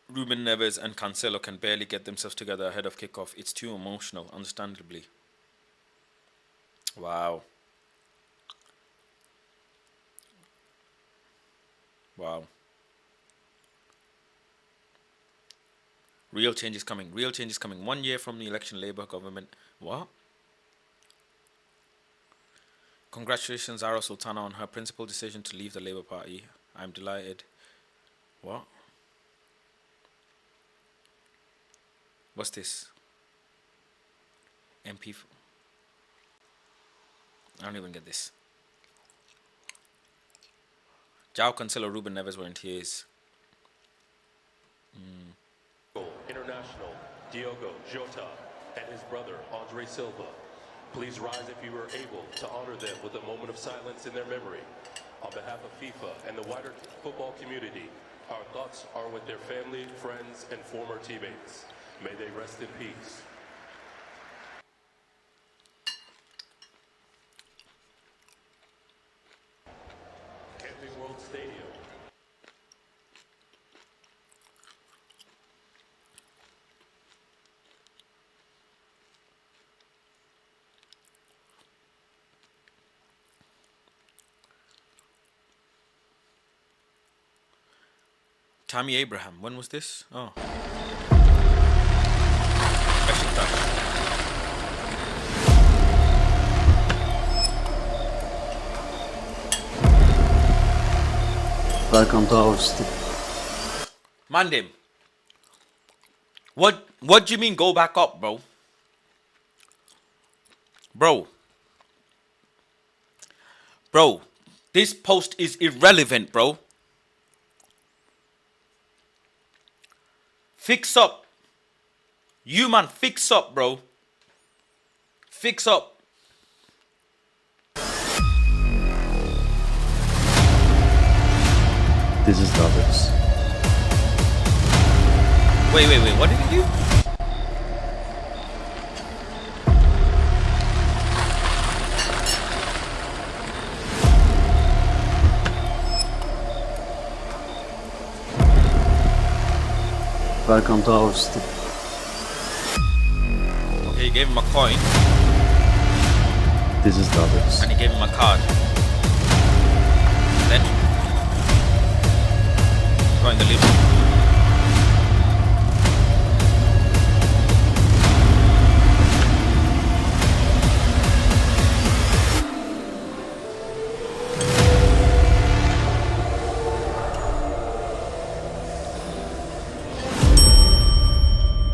Ruben Neves and Cancelo can barely get themselves together ahead of kickoff. It's too emotional, understandably. Wow. Wow. Real change is coming. Real change is coming. 1 year from the election, Labour government. What? Congratulations, Zara Sultana, on her principal decision to leave the Labour Party. I'm delighted. What? What's this? MP. I don't even get this. João Cancelo, Ruben Neves were in tears. International Diogo Jota and his brother Andre Silva. Please rise if you are able to honor them with a moment of silence in their memory. On behalf of FIFA and the wider football community, our thoughts are with their family, friends, and former teammates. May they rest in peace. Camping World Stadium. Tammy Abraham. When was this? Oh. Welcome to our city. Mandim. What do you mean go back up, bro? Bro, this post is irrelevant, bro. Fix up. You man, fix up, bro. Fix up. This is Roberts. Wait. What did he do? Welcome to our city. Okay, he gave him a coin This is Roberts. and he gave him a card. Then join the lift.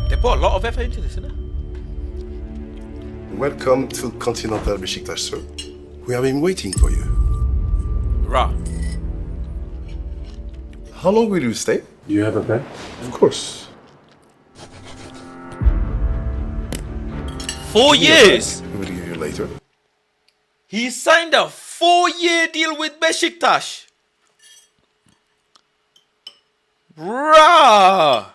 They put a lot of effort into this, innit? Welcome to Continental Beşiktaş, sir. We have been waiting for you. Rah. How long will you stay? Do you have a pen? Of course. 4 years. We will give you later. He signed a 4-year deal with Beşiktaş. Rah.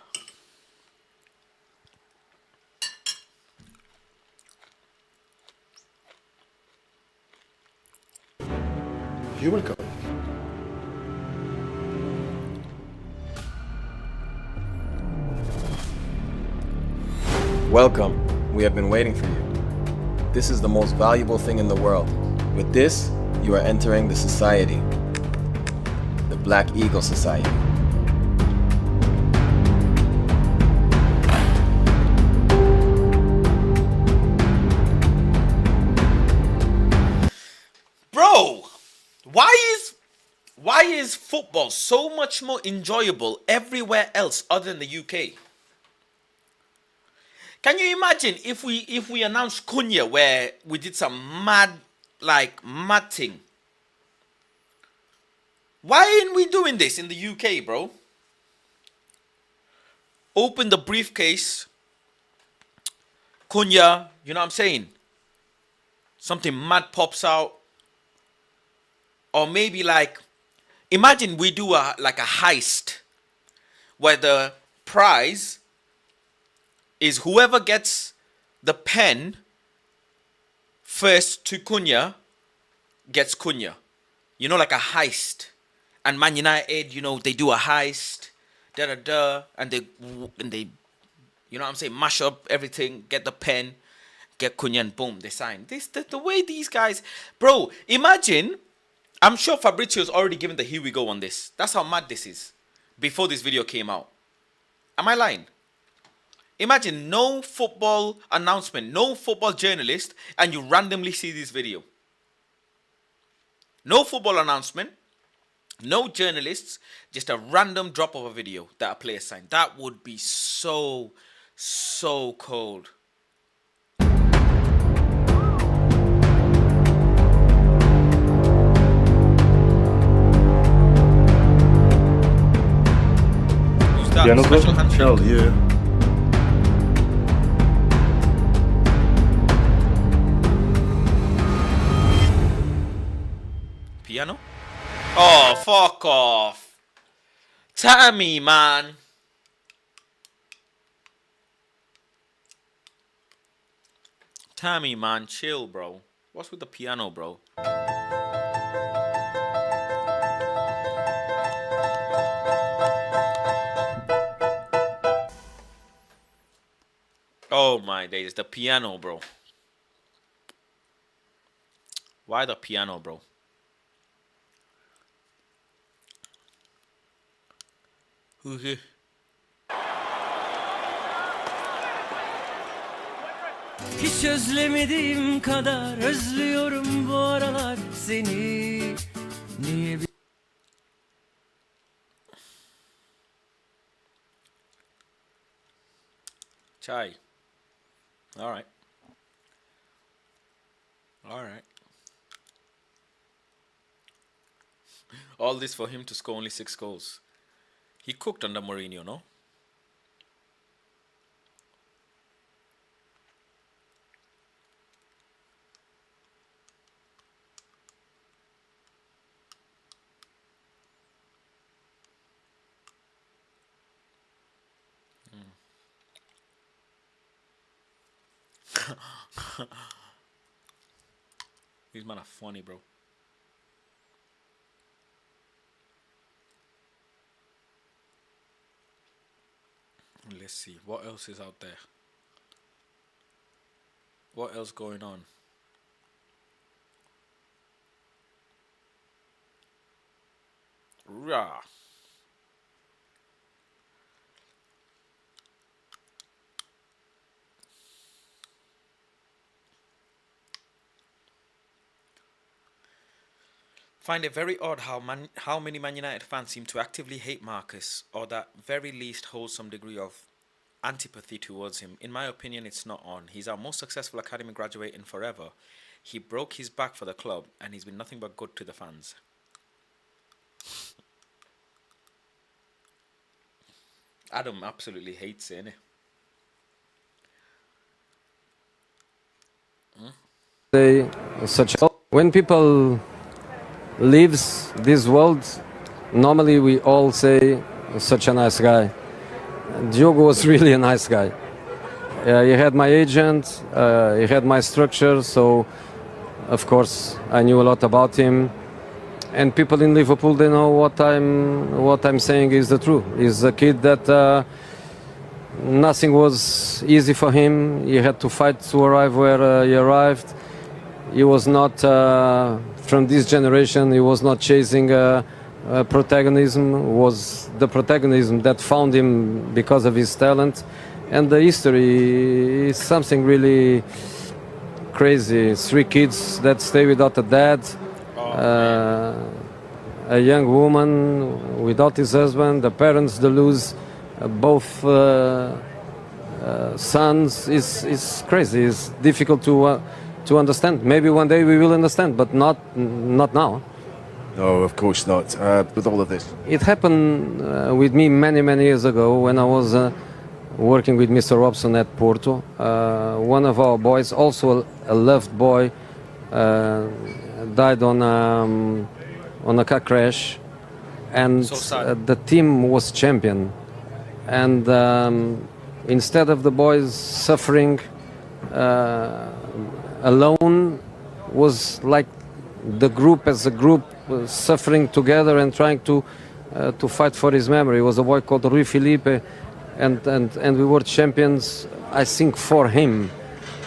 You're welcome. Welcome. We have been waiting for you. This is the most valuable thing in the world. With this, you are entering the society. The Black Eagle Society. Bro, why is football so much more enjoyable everywhere else other than the UK? Can you imagine if we announced Cunha where we did some mad thing? Why ain't we doing this in the UK, bro? Open the briefcase, Cunha, you know what I'm saying? Something mad pops out. Or maybe imagine we do a heist where the prize is whoever gets the pen first to Cunha gets Cunha. You know, like a heist. And Man United, you know, they do a heist, and they, you know what I'm saying, mash up everything, get the pen, get Cunha, and boom, they sign. The way these guys, bro, imagine, I'm sure Fabrizio's already given the here we go on this. That's how mad this is, before this video came out. Am I lying? Imagine no football announcement, no football journalist, and you randomly see this video. No football announcement, no journalists, just a random drop of a video that a player signed. That would be so, so cold. Who's that? Piano Special bro? handshake? Hell yeah. Piano? Oh, fuck off. Tammy, man. Tammy, man, chill, bro. What's with the piano, bro? Oh my days, the piano, bro. Why the piano, bro? Hiç özlemediğim kadar özlüyorum bu aralar seni. Niye Chai. All right. All right. All this for him to score only 6 goals. He cooked under Mourinho, no? These men are funny, bro. Let's see. What else is out there? What else going on? Rah. Find it very odd how many Man United fans seem to actively hate Marcus, or that very least hold some degree of antipathy towards him. In my opinion, it's not on. He's our most successful academy graduate in forever. He broke his back for the club, and he's been nothing but good to the fans. Adam absolutely hates it, innit? Say such when people leaves this world, normally we all say such a nice guy. Diogo was really a nice guy. He had my agent, he had my structure, so of course I knew a lot about him. And people in Liverpool, they know what I'm saying is the truth. He's a kid that nothing was easy for him. He had to fight to arrive where he arrived. He was not from this generation. He was not chasing protagonism. It was the protagonism that found him because of his talent. And the history is something really crazy. 3 kids that stay without a dad. A young woman without his husband. The parents that lose both sons. It's crazy. It's difficult to understand. Maybe one day we will understand, but not now. No, of course not. With all of this. It happened with me many years ago when I was working with Mr. Robson at Porto. One of our boys, also a loved boy, died on a car crash, and So the team was champion. And instead of the boys suffering alone, was like the group as a group suffering together and trying to fight for his memory. It was a boy called Rui Felipe, and we were champions, I think, for him.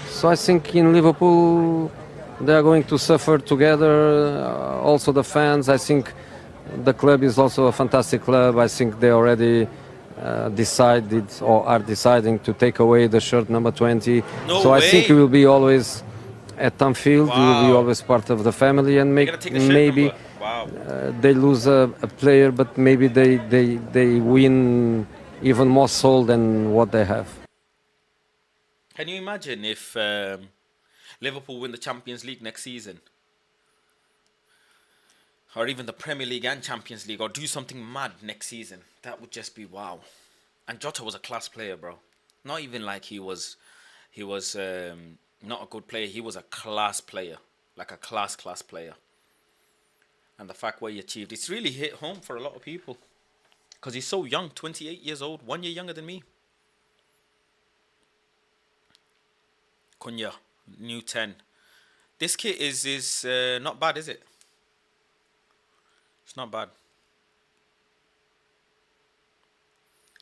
So I think in Liverpool they are going to suffer together. Also the fans. I think the club is also a fantastic club. I think they already decided or are deciding to take away the shirt number 20. No so way. I think he will be always at Anfield. He will be Wow. always part of the family, and They're gonna take the shirt maybe number. Wow. they lose a player, but maybe they win even more soul than what they have. Can you imagine if Liverpool win the Champions League next season? Or even the Premier League and Champions League, or do something mad next season? That would just be wow. And Jota was a class player, bro. Not even like he was not a good player. He was a class player, like a class player. And the fact what he achieved, it's really hit home for a lot of people. Because he's so young, 28 years old, 1 year younger than me. Cunha, new 10. This kit is not bad, is it? It's not bad.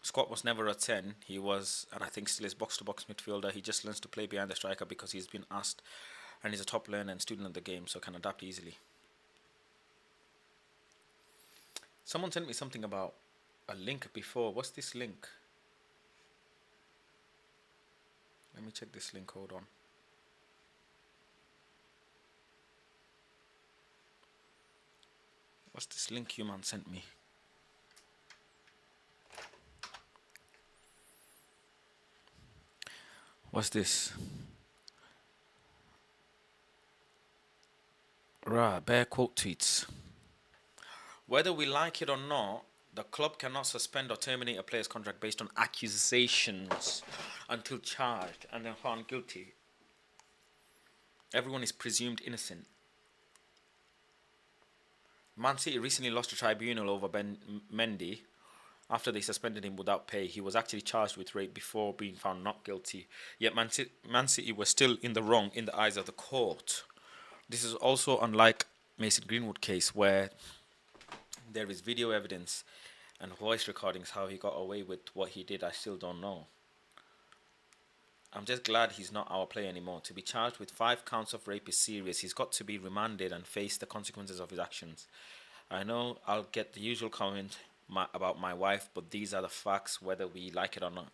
Scott was never a 10. He was, and I think still is, box-to-box midfielder. He just learns to play behind the striker because he's been asked, and he's a top learner and student of the game, so can adapt easily. Someone sent me something about a link before. What's this link? Let me check this link. Hold on. What's this link you man sent me? What's this? Right, bare quote tweets. Whether we like it or not, the club cannot suspend or terminate a player's contract based on accusations until charged and then found guilty. Everyone is presumed innocent. Man City recently lost a tribunal over Ben Mendy after they suspended him without pay. He was actually charged with rape before being found not guilty. Yet Man City was still in the wrong in the eyes of the court. This is also unlike Mason Greenwood case, where there is video evidence and voice recordings how he got away with what he did. I still don't know. I'm just glad he's not our player anymore. To be charged with 5 counts of rape is serious. He's got to be remanded and face the consequences of his actions. I know I'll get the usual comment about my wife, but these are the facts, whether we like it or not.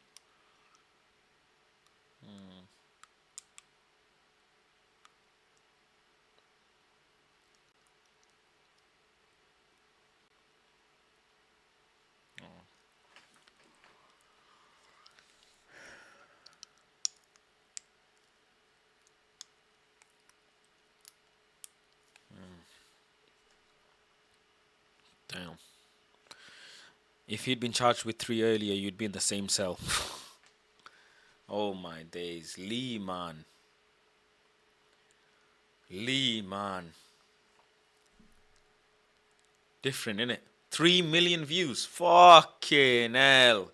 Damn. If you'd been charged with 3 earlier, you'd be in the same cell. Oh my days. Lee, man. Different, innit? 3 million views. Fucking hell.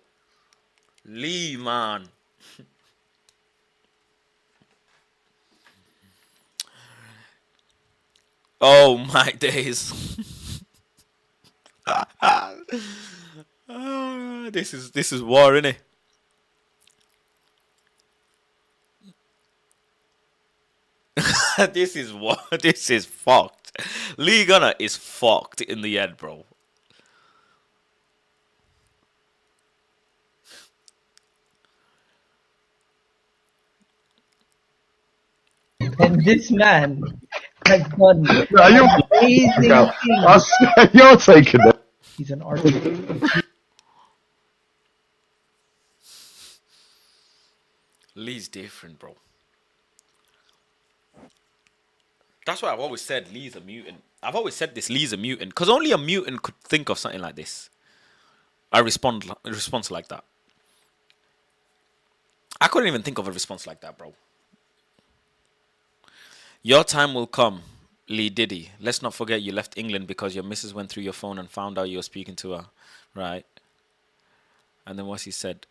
Lee, man. Oh my days. This is war, innit? This is war. This is fucked. Lee Gunner is fucked in the end, bro. And this man has done No, you're, amazing things. you're taking it. He's an artist. Lee's different, bro. That's why I've always said Lee's a mutant. I've always said this, Lee's a mutant. Because only a mutant could think of something like this. A response like that. I couldn't even think of a response like that, bro. Your time will come, Lee Diddy. Let's not forget you left England because your missus went through your phone and found out you were speaking to her. Right? And then what's he said?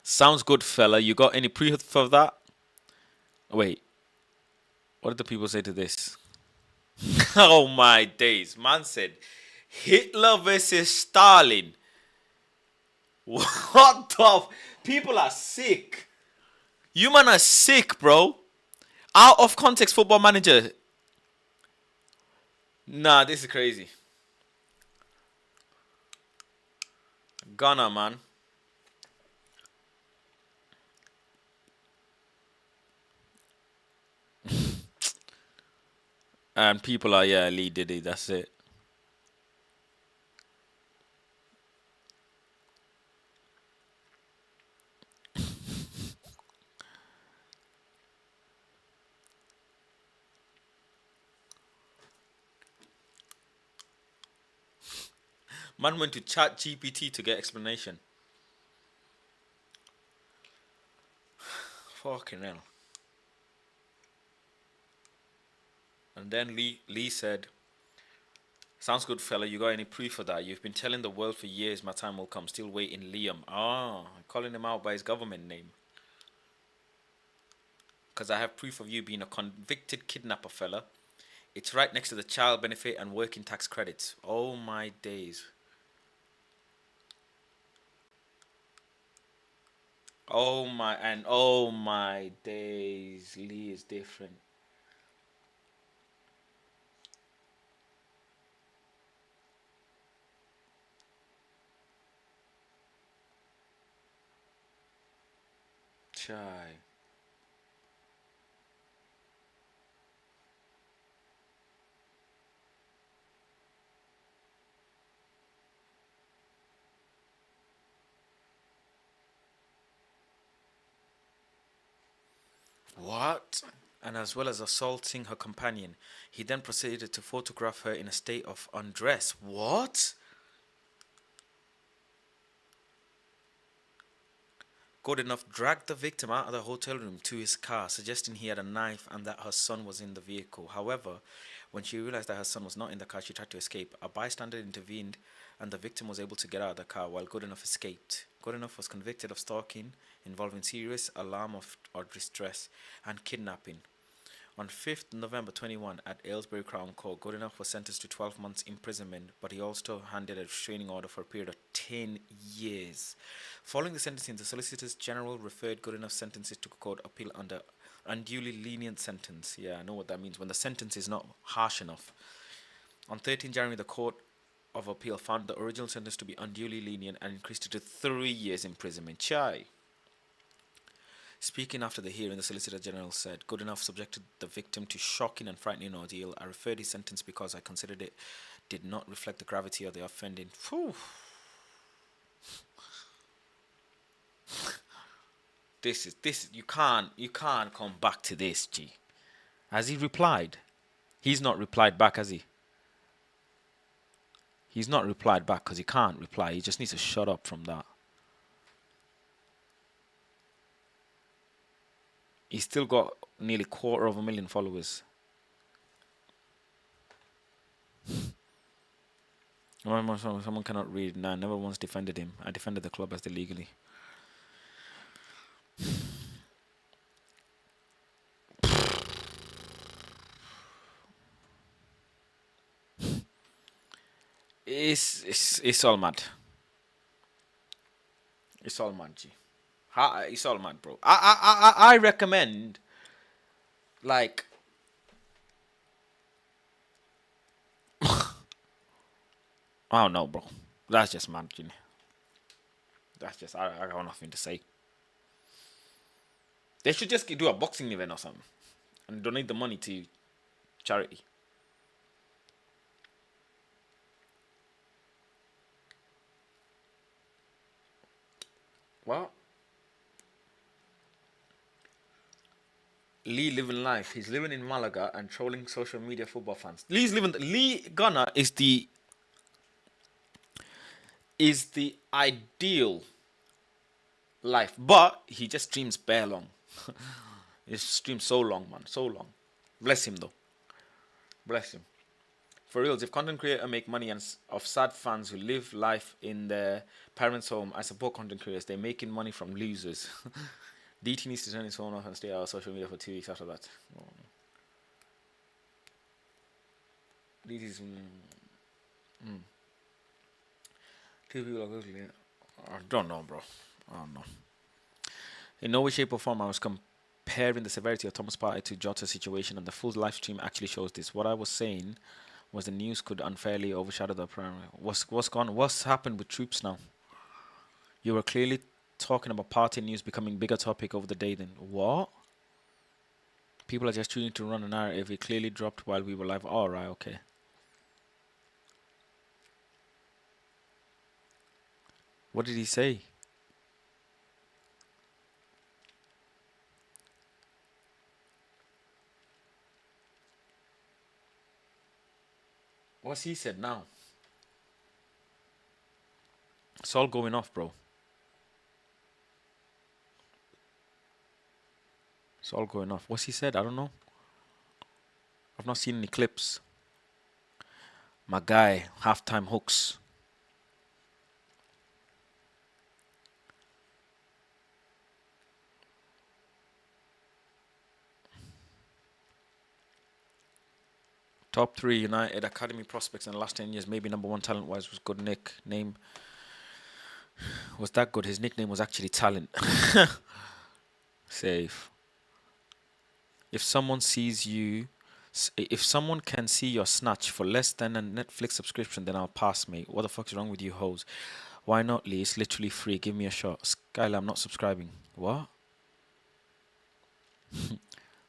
Sounds good, fella. You got any proof of that? Wait. What did the people say to this? Oh my days. Man said Hitler versus Stalin. What the people are sick. You man are sick, bro. Out of context football manager. Nah, this is crazy. Ghana, man. And people are, yeah, Lee did it. That's it. Man went to chat GPT to get explanation. Fucking hell. And then Lee said, sounds good, fella. You got any proof of that? You've been telling the world for years my time will come. Still waiting, Liam. Ah, calling him out by his government name. Because I have proof of you being a convicted kidnapper, fella. It's right next to the child benefit and working tax credits. Oh my days. Oh my days. Lee is different. Chai. What? And as well as assaulting her companion, he then proceeded to photograph her in a state of undress. What? Goodenough dragged the victim out of the hotel room to his car, suggesting he had a knife and that her son was in the vehicle. However, when she realized that her son was not in the car, she tried to escape. A bystander intervened and the victim was able to get out of the car while Goodenough escaped. Goodenough was convicted of stalking involving serious alarm or distress and kidnapping. On 5th November 21 at Aylesbury Crown Court, Goodenough was sentenced to 12 months imprisonment, but he also handed a restraining order for a period of 10 years. Following the sentencing, the Solicitors General referred Goodenough's sentences to court appeal under unduly lenient sentence. Yeah, I know what that means, when the sentence is not harsh enough. On 13 January, the Court of Appeal found the original sentence to be unduly lenient and increased it to 3 years imprisonment. Chai. Speaking after the hearing, the Solicitor General said, Goodenough subjected the victim to shocking and frightening ordeal. I referred his sentence because I considered it did not reflect the gravity of the offending. Whew. This you can't come back to this, G. Has he replied? He's not replied back, has he? He's not replied back because he can't reply. He just needs to shut up from that. He's still got nearly 250,000 followers. Someone cannot read. Nah, never once defended him. I defended the club as illegally. It's all mad. It's all mad, G. It's all mad, bro. I recommend, like, I don't know, bro. That's just mad, G. That's just, I got nothing to say. They should just do a boxing event or something and donate the money to charity. Well, Lee living life. He's living in Malaga and trolling social media football fans. Lee Gunner is the ideal life, but he just streams bare long. He streams so long, man, so long. Bless him though. Bless him. For reals, if content creators make money of sad fans who live life in their parents' home, I support content creators. They're making money from losers. DT needs to turn his phone off and stay out of social media for 2 weeks after that. Oh. These two people are ugly. I don't know, bro. I don't know. In no way, shape, or form, I was comparing the severity of Thomas Partey to Jota's situation, and the full live stream actually shows this. What I was saying was the news could unfairly overshadow the primary. What's gone? What's happened with troops now? You were clearly talking about party news becoming bigger topic over the day. Then what? People are just choosing to run a narrative. It clearly dropped while we were live. All right, okay. What did he say? What's he said now? It's all going off, bro. It's all going off. What's he said? I don't know. I've not seen any clips. My guy, halftime hooks. Top 3 United Academy prospects in the last 10 years. Maybe number 1 talent-wise was Good Nick. Name was that good. His nickname was actually Talent. Safe. If someone sees you, if someone can see your snatch for less than a Netflix subscription, then I'll pass, mate. What the fuck's wrong with you hoes? Why not, Lee? It's literally free. Give me a shot. Skylar, I'm not subscribing. What?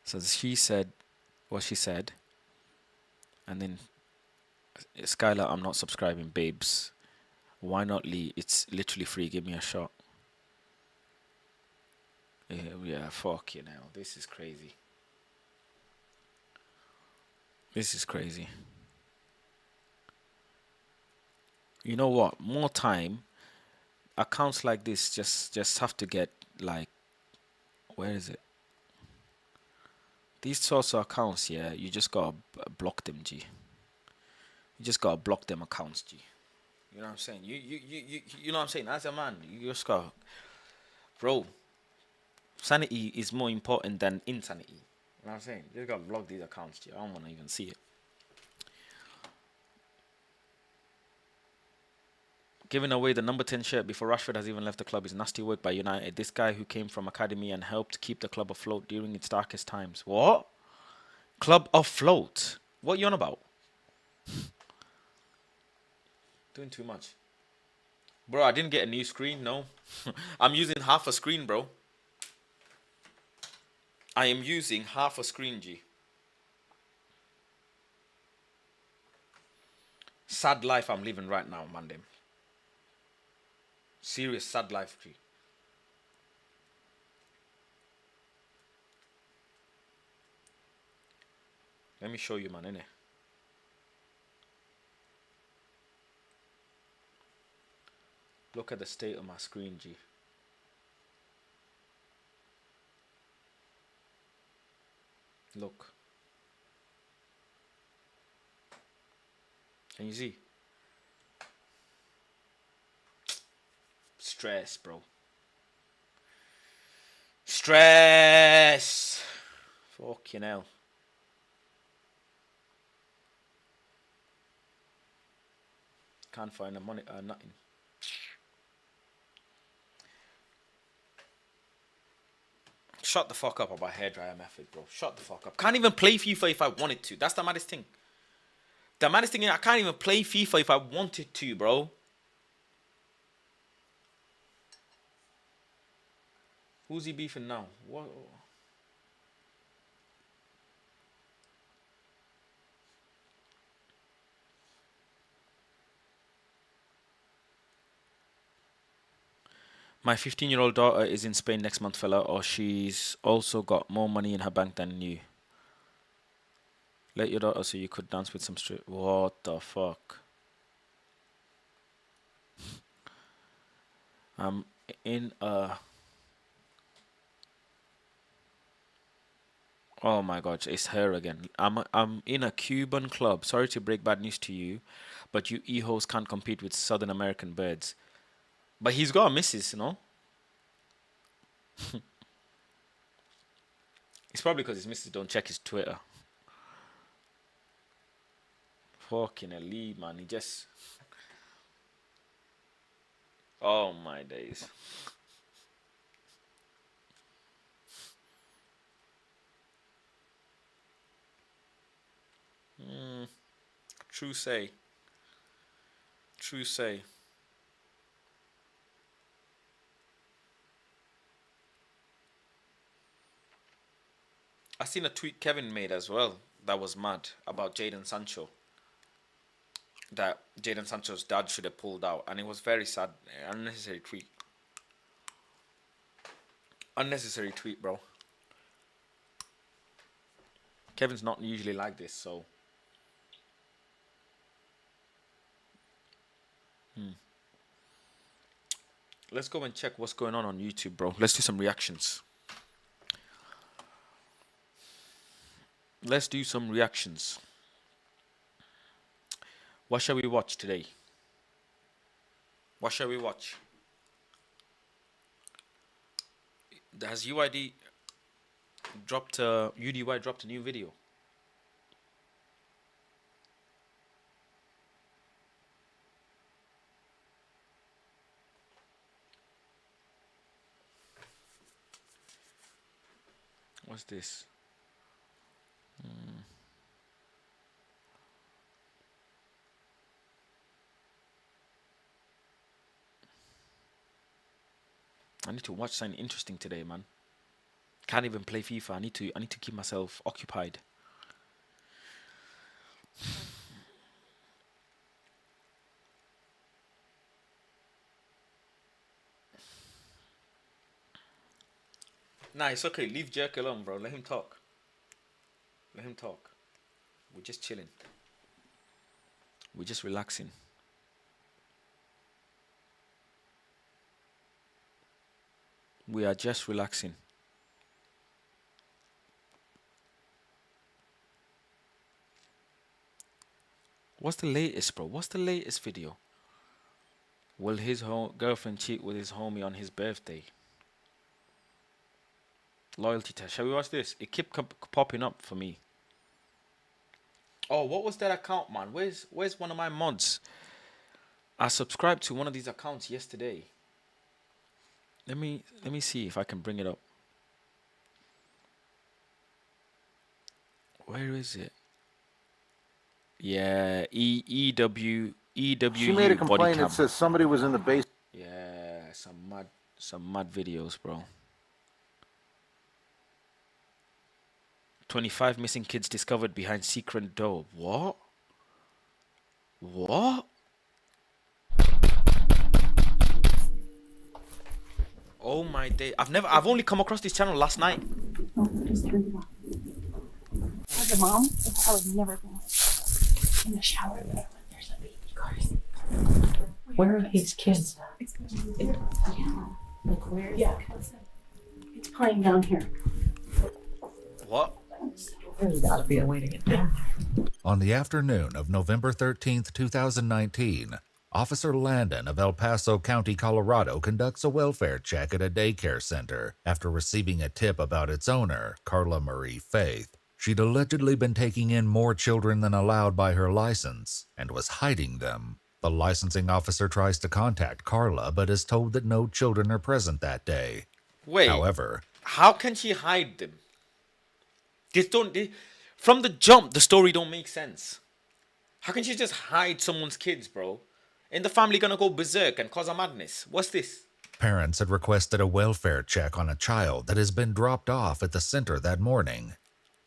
So she said what she said. And then Skylar, I'm not subscribing, babes. Why not, Lee? It's literally free. Give me a shot. Yeah, fuck you now. This is crazy. This is crazy. You know what? More time. Accounts like this just have to get like, where is it? These sorts of accounts, yeah, you just gotta block them, G. You just gotta block them accounts, G. You know what I'm saying? You know what I'm saying? As a man, you just gotta, bro. Sanity is more important than insanity. You know what I'm saying? You just gotta block these accounts, G. I don't wanna even see it. Giving away the number 10 shirt before Rashford has even left the club is nasty work by United. This guy who came from academy and helped keep the club afloat during its darkest times. What? Club afloat? What you on about? Doing too much. Bro, I didn't get a new screen, no. I'm using half a screen, bro. I am using half a screen, G. Sad life I'm living right now, Monday. Serious sad life, G. Let me show you, man, innit? Look at the state of my screen, G. Look. Can you see? Stress, bro. Stress. Fucking hell. Can't find a money, nothing. Shut the fuck up about hairdryer method, bro. Shut the fuck up. Can't even play FIFA if I wanted to. That's the maddest thing. The maddest thing is I can't even play FIFA if I wanted to, bro. Who's he beefing now? What? My 15-year-old daughter is in Spain next month, fella, or she's also got more money in her bank than you. Let your daughter so you could dance with some strip. What the fuck? I'm in a... Oh my God, it's her again. I'm in a Cuban club. Sorry to break bad news to you, but you e-hosts can't compete with Southern American birds. But he's got a missus, you know? It's probably because his missus don't check his Twitter. Fucking elite, man. He just. Oh my days. True say. True say. I seen a tweet Kevin made as well that was mad about Jadon Sancho. That Jadon Sancho's dad should have pulled out, and it was very sad. Unnecessary tweet. Unnecessary tweet, bro. Kevin's not usually like this, so. Let's go and check what's going on YouTube, bro. Let's do some reactions. Let's do some reactions. What shall we watch today? What shall we watch? Has UDY dropped a new video? What's this? I need to watch something interesting today, man. Can't even play FIFA. I need to keep myself occupied. Nah, it's okay. Leave Jerk alone, bro. Let him talk. Let him talk. We're just chilling. We're just relaxing. We are just relaxing. What's the latest, bro? What's the latest video? Will his girlfriend cheat with his homie on his birthday? Loyalty test. Shall we watch this? It kept popping up for me. Oh, what was that account, man? Where's one of my mods? I subscribed to one of these accounts yesterday. Let me see if I can bring it up. Where is it? Yeah, EW. She made a complaint that says somebody was in the basement. Yeah, some mad videos, bro. 25 missing kids discovered behind secret door. What? What? Oh my day. I've only come across this channel last night. As a mom, I would never go in the shower when there's a baby cars. Where are these kids? Yeah. Like where? Yeah. It's playing down here. What? There's gotta be a way to get down there. On the afternoon of November 13th, 2019, Officer Landon of El Paso County, Colorado, conducts a welfare check at a daycare center after receiving a tip about its owner, Carla Marie Faith. She'd allegedly been taking in more children than allowed by her license and was hiding them. The licensing officer tries to contact Carla, but is told that no children are present that day. Wait. However, how can she hide them? From the jump, the story don't make sense. How can she just hide someone's kids, bro? Ain't the family gonna go berserk and cause a madness? What's this? parents had requested a welfare check on a child that has been dropped off at the center that morning.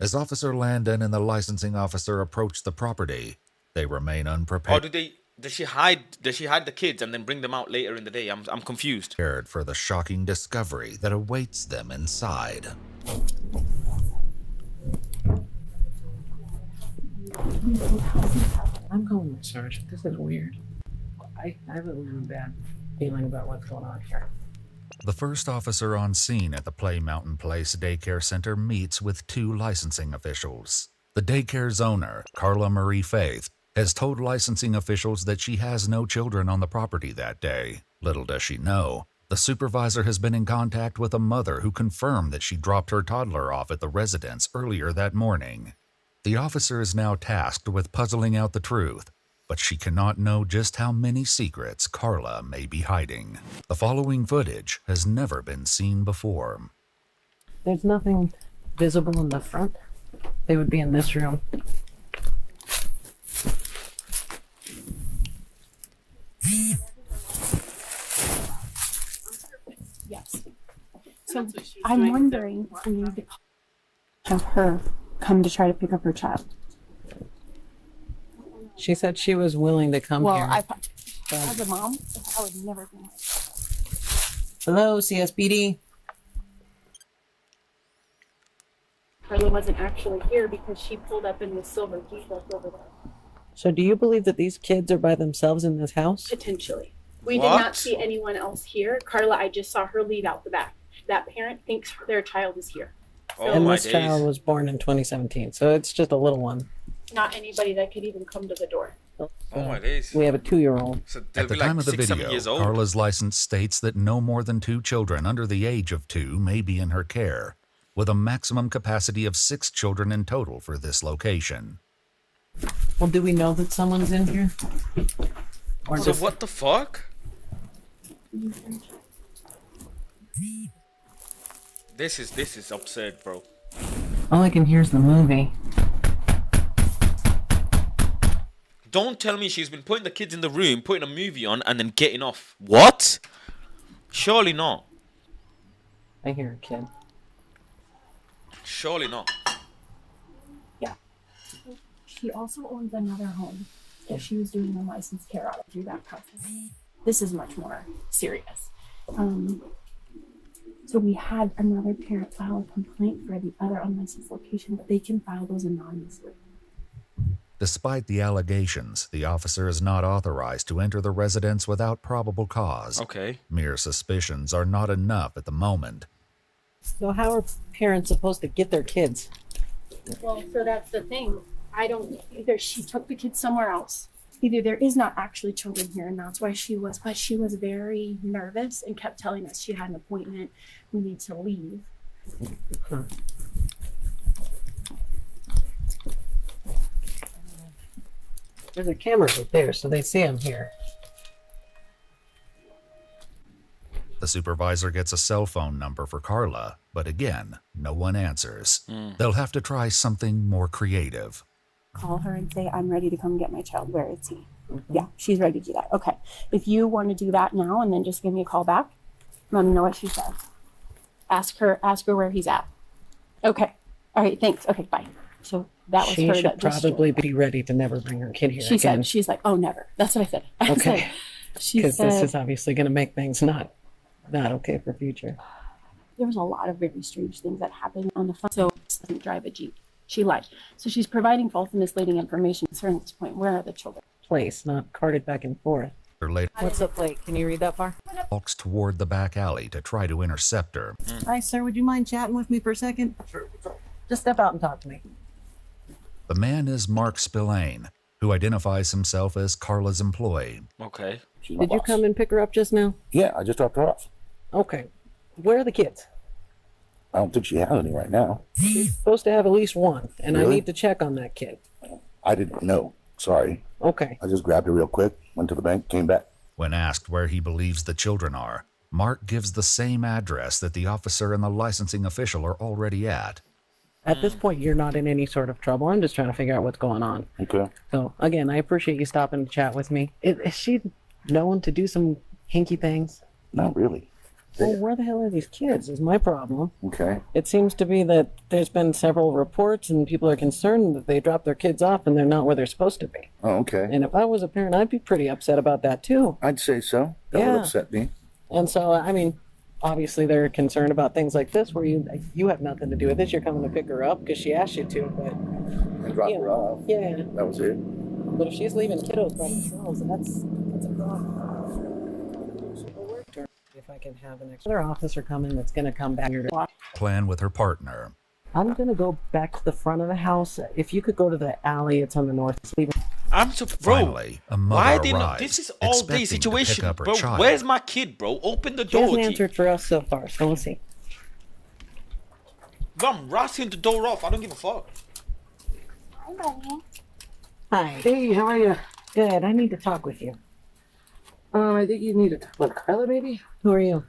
As Officer Landon and the licensing officer approach the property, they remain unprepared. Or does she hide the kids and then bring them out later in the day? I'm confused. Prepared for the shocking discovery that awaits them inside. I'm going with Sergeant. This is weird. I have a really bad feeling about what's going on here. The first officer on scene at the Play Mountain Place Daycare Center meets with two licensing officials. The daycare's owner, Carla Marie Faith, has told licensing officials that she has no children on the property that day. Little does she know, the supervisor has been in contact with a mother who confirmed that she dropped her toddler off at the residence earlier that morning. The officer is now tasked with puzzling out the truth, but she cannot know just how many secrets Carla may be hiding. The following footage has never been seen before. There's nothing visible in the front. They would be in this room. Yes. So I'm wondering if we need to have her come to try to pick up her child. She said she was willing to come Well, here. as a mom, I would never be like, Hello, CSBD. Carla wasn't actually here because she pulled up in the silver Jeep that's over there. So do you believe that these kids are by themselves in this house? Potentially. We What? did not see anyone else here. Carla, I just saw her leave out the back. That parent thinks their child is here. Oh And my this days. child was born in 2017, so it's just a little one. Not anybody that could even come to the door. Oh my days. We have a 2-year-old. So they'll At the be like time of the 6, 7 video, years old. Carla's license states that no more than 2 children under the age of 2 may be in her care, with a maximum capacity of 6 children in total for this location. Well, do we know that someone's in here? Or So just what the fuck? This is absurd, bro. all I can hear is the movie. Don't tell me she's been putting the kids in the room, putting a movie on, and then getting off. What? Surely not. I hear a kid. Surely not. She also owns another home that she was doing unlicensed care out of through that process. This is much more serious. So we had another parent file a complaint for the other unlicensed location, but they can file those anonymously. Despite the allegations, the officer is not authorized to enter the residence without probable cause. Okay. Mere suspicions are not enough at the moment. So how are parents supposed to get their kids? Well, so that's the thing. Either she took the kids somewhere else. Either there is not actually children here, and that's why she was very nervous and kept telling us she had an appointment. We need to leave. There's a camera right there, so they see I'm here. The supervisor gets a cell phone number for Carla, but again, no one answers. They'll have to try something more creative. Call her and say, I'm ready to come get my child. Where is he? Yeah, she's ready to do that. Okay. If you want to do that now and then just give me a call back, let me know what she says. Ask her where he's at. Okay. All right, thanks. Okay, bye. So that was She her should that just probably be ready to never bring her kid here she again. said, she's like, oh, never. That's what I said. I Okay. said- she Because said, this is obviously going to make things not okay for future. there was a lot of very strange things that happened on the phone. So she doesn't drive a Jeep. She lied. So she's providing false and misleading information concerning this point. Where are the children? Place, not carted back and forth. Later What's the plate? Can you read that far? walks toward the back alley to try to intercept her. Hi, sir. Would you mind chatting with me for a second? Sure. Just step out and talk to me. The man is Mark Spillane, who identifies himself as Carla's employee. Okay. Did you come and pick her up just now? Yeah, I just dropped her off. Okay. Where are the kids? I don't think she has any right now. She's supposed to have at least one, and I Really? need to check on that kid. I didn't know. Sorry. Okay. I just grabbed her real quick, went to the bank, came back. When asked where he believes the children are, Mark gives the same address that the officer and the licensing official are already at. At this point, you're not in any sort of trouble. I'm just trying to figure out what's going on. Okay. So, again, I appreciate you stopping to chat with me. Is she known to do some hinky things? Not really. Well, where the hell are these kids is my problem. Okay. It seems to be that there's been several reports and people are concerned that they dropped their kids off and they're not where they're supposed to be. Oh, okay. And if I was a parent, I'd be pretty upset about that too. I'd say so. That Yeah. would upset me. And so, I mean, obviously they're concerned about things like this where you have nothing to do with this. You're coming to pick her up because she asked you to, but And drop Yeah. her off. yeah. That was it. But if she's leaving kiddos by themselves, that's a problem. If I can have an extra officer come in that's going to come back here to Plan with her partner. I'm going to go back to the front of the house. If you could go to the alley, it's on the north. I'm so bro. Finally, a mother Why didn't arrives, this is all day expecting to situation, pick up her bro? child. Where's my kid, bro? Open the She door. hasn't G. answered for us so far, so we'll see. Bro, I'm rattling the door off. I don't give a fuck. Hi, buddy. Hi. Hey, how are you? Good. I need to talk with you. I think you need to talk with Carla, maybe? Who are you?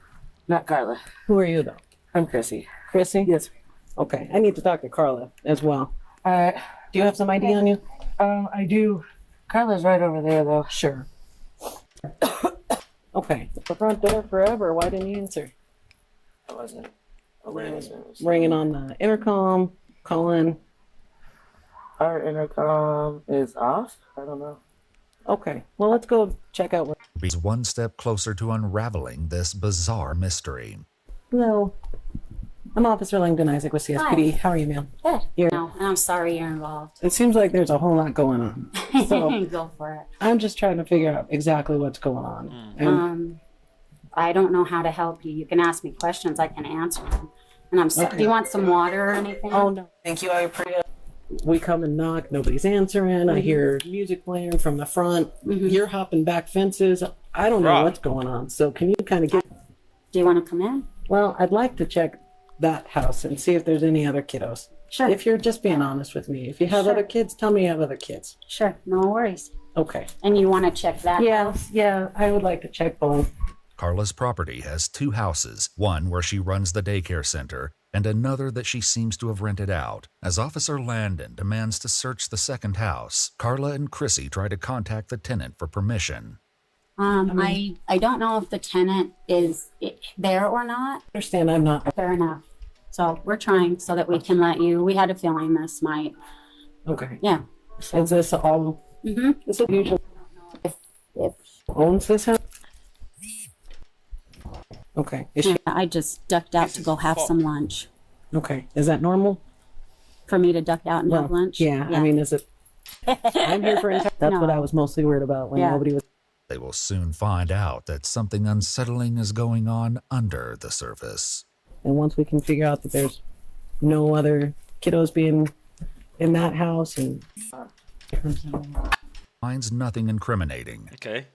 Not Carla. Who are you, though? I'm Chrissy. Chrissy? Yes. Okay. I need to talk to Carla as well. Do you have some ID on you? I do. Carla's right over there, though. Sure. Okay. The front door forever. Why didn't you answer? I wasn't. Ringing on the intercom, calling. Our intercom is off? I don't know. Okay. Well, let's go check out what. He's one step closer to unraveling this bizarre mystery. Hello. I'm Officer Langdon Isaac with CSPD. How are you, ma'am? Good. You're- No, and I'm sorry you're involved. It seems like there's a whole lot going on. So Go for it. I'm just trying to figure out exactly what's going on. And I don't know how to help you. You can ask me questions. I can answer them. And I'm sorry. Okay. Do you want some water or anything? oh no, thank you. I appreciate it. We come and knock, nobody's answering. I hear music playing from the front. You're hopping back fences. I don't know Right. what's going on. So can you kind of get? Do you want to come in? Well, I'd like to check that house and see if there's any other kiddos. Sure. If you're just being honest with me, if you have Sure. other kids, tell me you have other kids. Sure. No worries. Okay. And you want to check that house? Yeah, I would like to check both. Carla's property has two houses, one where she runs the daycare center, and another that she seems to have rented out. As Officer Landon demands to search the second house, Carla and Chrissy try to contact the tenant for permission. I don't know if the tenant is there or not. Understand I'm not. Fair enough. So we're trying so that we can let you. We had a feeling this might. Okay. Yeah. Is this all? Mm-hmm. This is usually If owns this house? Okay. Is she? yeah, I just ducked out to go have some lunch. Okay. Is that normal? For me to duck out and have lunch? Yeah. I mean, is it? I'm here for. That's No. what I was mostly worried about when Yeah. nobody was. They will soon find out that something unsettling is going on under the surface. And once we can figure out that there's no other kiddos being in that house and. Finds nothing incriminating. Okay.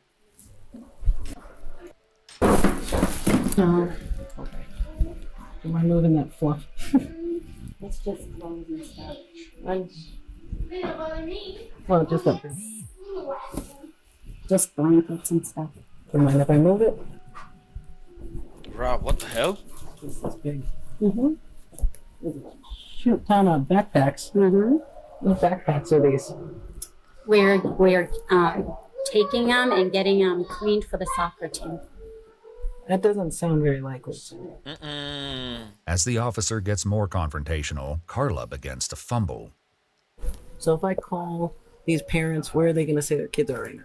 No. Okay. Am I moving that fluff? It's just clothes and stuff. Well, just up there. Just blankets and stuff. Do you mind if I move it? Rob, what the hell? This is big. Mm-hmm. Shoot, ton of backpacks. Mm-hmm. What backpacks are these? We're taking them and getting them cleaned for the soccer team. That doesn't sound very likely. As the officer gets more confrontational, Carla begins to fumble. So if I call these parents, where are they going to say their kids are right now?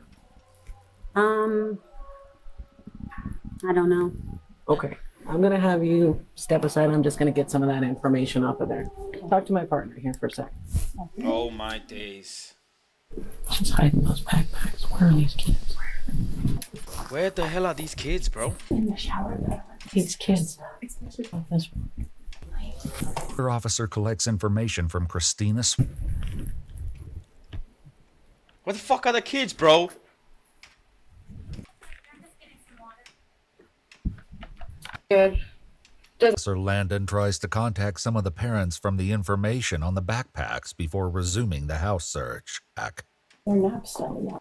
I don't know. Okay. I'm going to have you step aside. I'm just going to get some of that information off of there. Talk to my partner here for a sec. Oh my days. She's hiding those backpacks. Where are these kids? Where the hell are these kids, bro? In the shower. These kids. This The officer collects information from Christina. Where the fuck are the kids, bro? Good. Officer Landon tries to contact some of the parents from the information on the backpacks before resuming the house search. They're not still.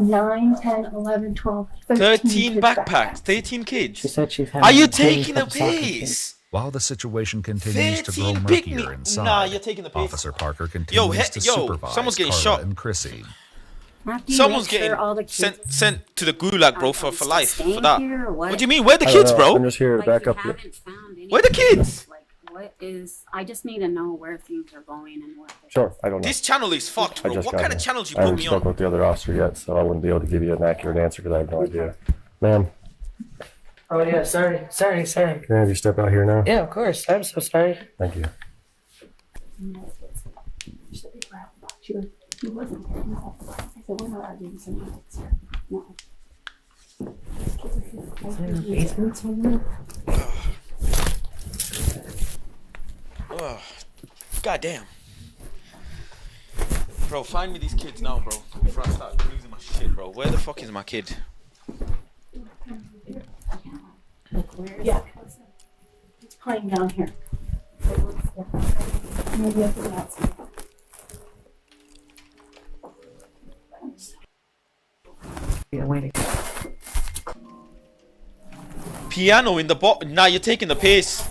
9, 10, 11, 12, 13 kids backpacks, 13 kids. She said she's Are you having taking the training for soccer team. piss? While the situation continues to grow 13 murkier picnic- inside, Nah, you're taking the piss. Officer Parker continues to Yo, supervise someone's getting Carla shot. and Chrissy. After you Someone's make sure getting all the kids sent to the gulag, bro, for life, for staying that. here or What do you mean? Where the kids, bro? I'm just here to like, back you up. haven't found any Where the kids? Like, what is? I just need to know where things are going and what. Sure, I don't know. This channel is fucked, I bro. just What got kind of here. channels you I put haven't me spoken on? with the other officer yet, so I wouldn't be able to give you an accurate answer because I have no idea. Ma'am, Oh, yeah. Sorry. can I have you step out here now? Yeah, of course. I'm so sorry. Thank you. He wasn't there. I said, we're not arguing tonight. No. Is there a basement somewhere? Ugh. God damn. Bro, find me these kids now, bro. Before I start losing my shit, bro. Where the fuck is my kid? Yeah. playing down here. Maybe I can add some. Yeah, waiting. Piano in the bottom. Now you're taking the piss.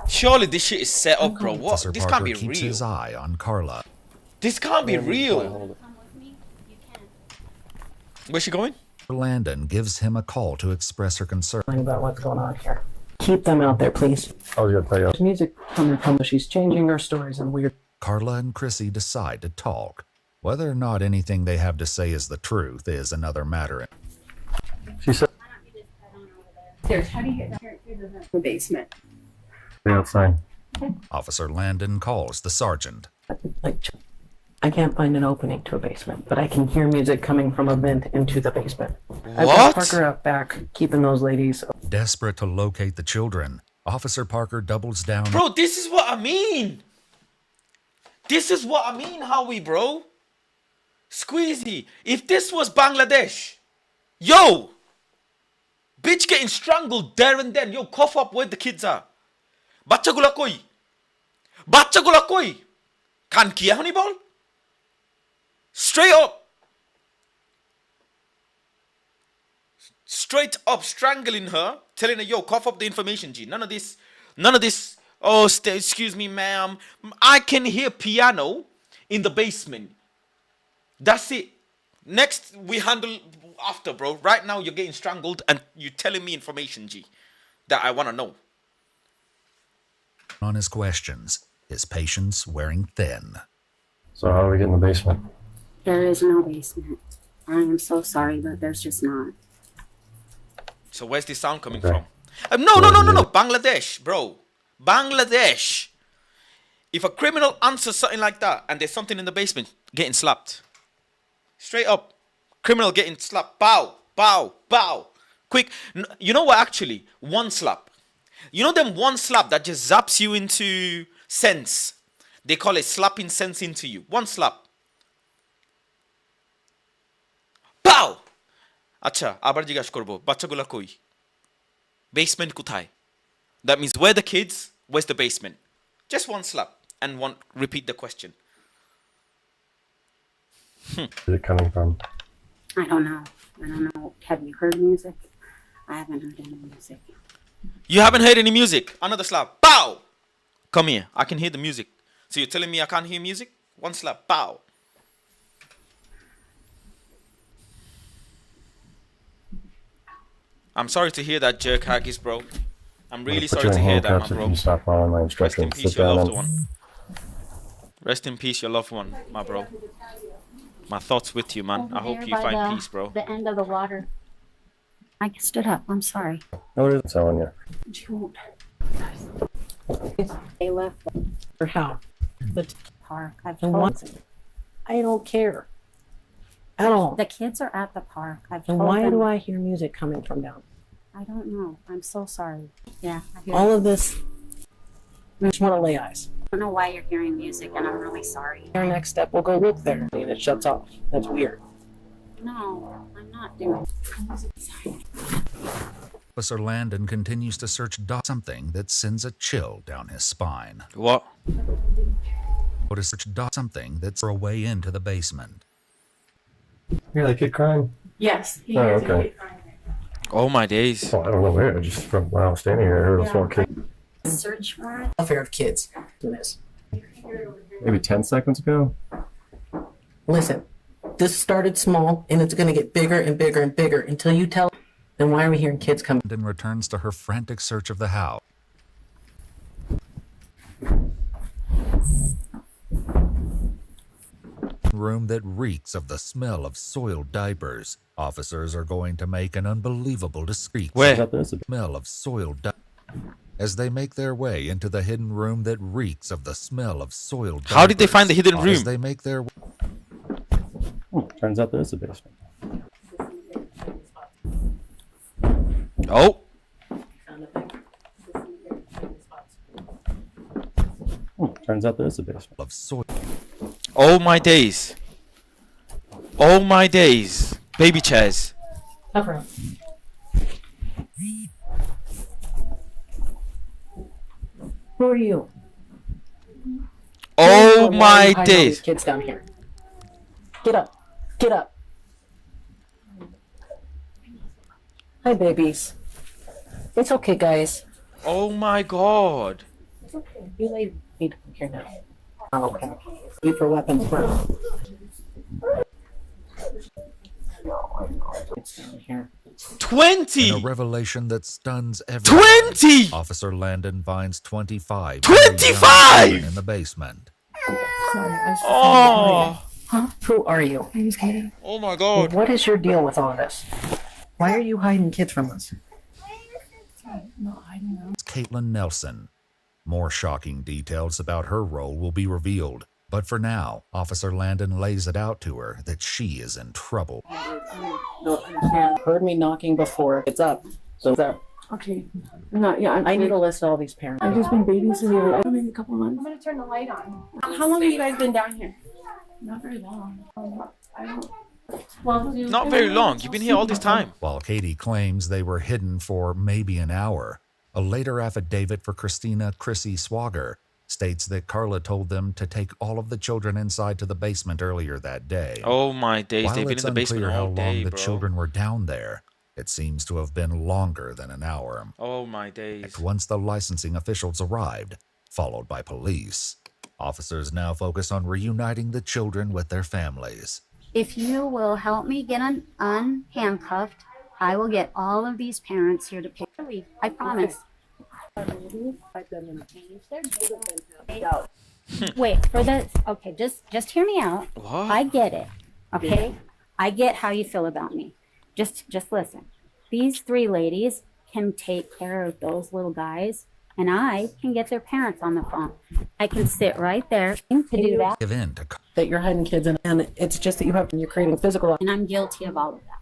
Surely this shit is set up, bro. What? Officer This can't Parker be keeps real. his eye on Carla. This can't be real. Where's she going? Landon gives him a call to express her concern. About what's going on here. Keep them out there, please. I was gonna tell you. There's music coming from. She's changing her stories and weird. Carla and Chrissy decide to talk. Whether or not anything they have to say is the truth is another matter. She said, Stairs. How do you get down here to the basement? "Stay outside." Officer Landon calls the sergeant. Like, I can't find an opening to a basement, but I can hear music coming from a vent into the basement. I've got Parker out back, keeping those ladies. Desperate to locate the children, Officer Parker doubles down. Bro, this is what I mean. This is what I mean, Howie, bro. Squeezy. If this was Bangladesh, yo, bitch getting strangled there and then. Yo, cough up where the kids are. Bachagula koi. Bachagula koi. Kan kiya honey ball? Straight up. Straight up strangling her, telling her, yo, cough up the information, G. None of this. Oh, excuse me, ma'am. I can hear piano in the basement. That's it. Next, we handle after, bro. Right now, you're getting strangled and you're telling me information, G, that I want to know. On his questions, his patience wearing thin. So how do we get in the basement? There is no basement. I am so sorry, but there's just not. So where's this sound coming Okay. from? No. Bangladesh, bro. Bangladesh. If a criminal answers something like that and there's something in the basement, getting slapped. Straight up. Criminal getting slapped. Bow, bow, bow. Quick. You know what, actually? One slap. You know them one slap that just zaps you into sense? They call it slapping sense into you. One slap. Pow! আচ্ছা আবার জিজ্ঞাসা করব বাচ্চাগুলো কই basement কোথায় that means where the kids where's the basement just one slap and one repeat the question Where's it coming from? I don't know. Have you heard music? I haven't heard any music. you haven't heard any music another slap pow come here I can hear the music so you're telling me I can't hear music one slap pow I'm sorry to hear that, Jerk Haggis, bro. I'm really Put sorry you to in hear that, my handcuffs if bro. you stop following my Rest in instructions. peace, Sit your down loved and one. Rest in peace, your loved one, my bro. My thoughts with you, man. I hope you find peace, bro. The end of the water. I stood up. I'm sorry. No, it isn't telling you. They left Or how? the park. I've And told what? them. I don't care. At all. The kids are at the park. I've And told why them. do I hear music coming from down? I don't know. I'm so sorry. Yeah. I hear All of this. I just want to lay eyes. I don't know why you're hearing music, and I'm really sorry. Our next step, we'll go look there, and it shuts off. That's weird. No, I'm not doing. Officer Landon continues to search something that sends a chill down his spine. What? Notice something that's a way into the basement. Hear that kid crying? Yes. Oh, okay. Oh my days. Oh, I don't know where. Just from when I was standing here, I heard a small kid. Search warrant. Welfare of kids. This. Maybe 10 seconds ago. Listen, this started small, and it's going to get bigger and bigger and bigger until you tell. Then why are we hearing kids come? Landon returns to her frantic search of the house. Room that reeks of the smell of soiled diapers. Officers are going to make an unbelievable discreet smell of soiled diapers as they make their way into the hidden room that reeks of the smell of soiled diapers. How did they find the hidden room? As they make their Turns out there is a basement. Oh. Turns out there is a basement. Of soil. Oh my days. Oh my days. Baby chairs. Cover up. Who are you? Oh Why are my you hiding all these days. kids down here. Get up. Get up. Hi, babies. It's okay, guys. Oh my god. It's okay. You ladies need to come here now. Oh, okay. Wait for weapons first. It's down here. 20. In a revelation that stuns everyone, 20. Officer Landon finds 25 25! in the basement. Sorry, I was Oh. Huh? Who are you? My name's Katie. Oh my god. What is your deal with all this? Why are you hiding kids from us? I'm not hiding them. It's Caitlin Nelson. More shocking details about her role will be revealed. But for now, Officer Landon lays it out to her that she is in trouble. Don't understand. Heard me knocking before. It's up. So it's up. Okay. No, yeah, I need a list of all these parents. I've just been babysitting for maybe a couple months. I'm gonna turn the light on. How long have you guys been down here? Not very long. I don't. Well, Not very long. You've been here all this time. While Katie claims they were hidden for maybe an hour, a later affidavit for Christina Chrissy Swager states that Carla told them to take all of the children inside to the basement earlier that day. Oh my days. While They've been it's in the basement unclear how all day, long the bro. children were down there, it seems to have been longer than an hour. Oh my days. Once the licensing officials arrived, followed by police, officers now focus on reuniting the children with their families. If you will help me get unhandcuffed, I will get all of these parents here to pick leave. I promise. Wait for the. Okay, just hear me out. What? I get it. Okay, I get how you feel about me. Just listen. These three ladies can take care of those little guys, and I can get their parents on the phone. I can sit right there to do that. Give in to That you're hiding kids in, and it's just that you're creating physical. And I'm guilty of all of that.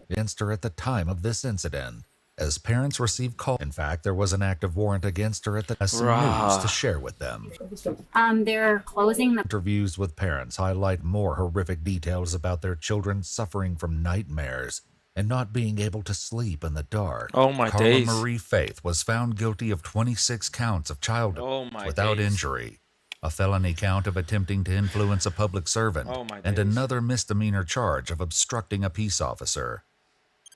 against her at the time of this incident. As parents received call, in fact, there was an active warrant against her at the some news to share with them. They're closing the Interviews with parents highlight more horrific details about their children suffering from nightmares and not being able to sleep in the dark. Oh my Carla days. Marie Faith was found guilty of 26 counts of child without injury, a felony count of attempting to influence a public servant, and another misdemeanor charge of obstructing a peace officer.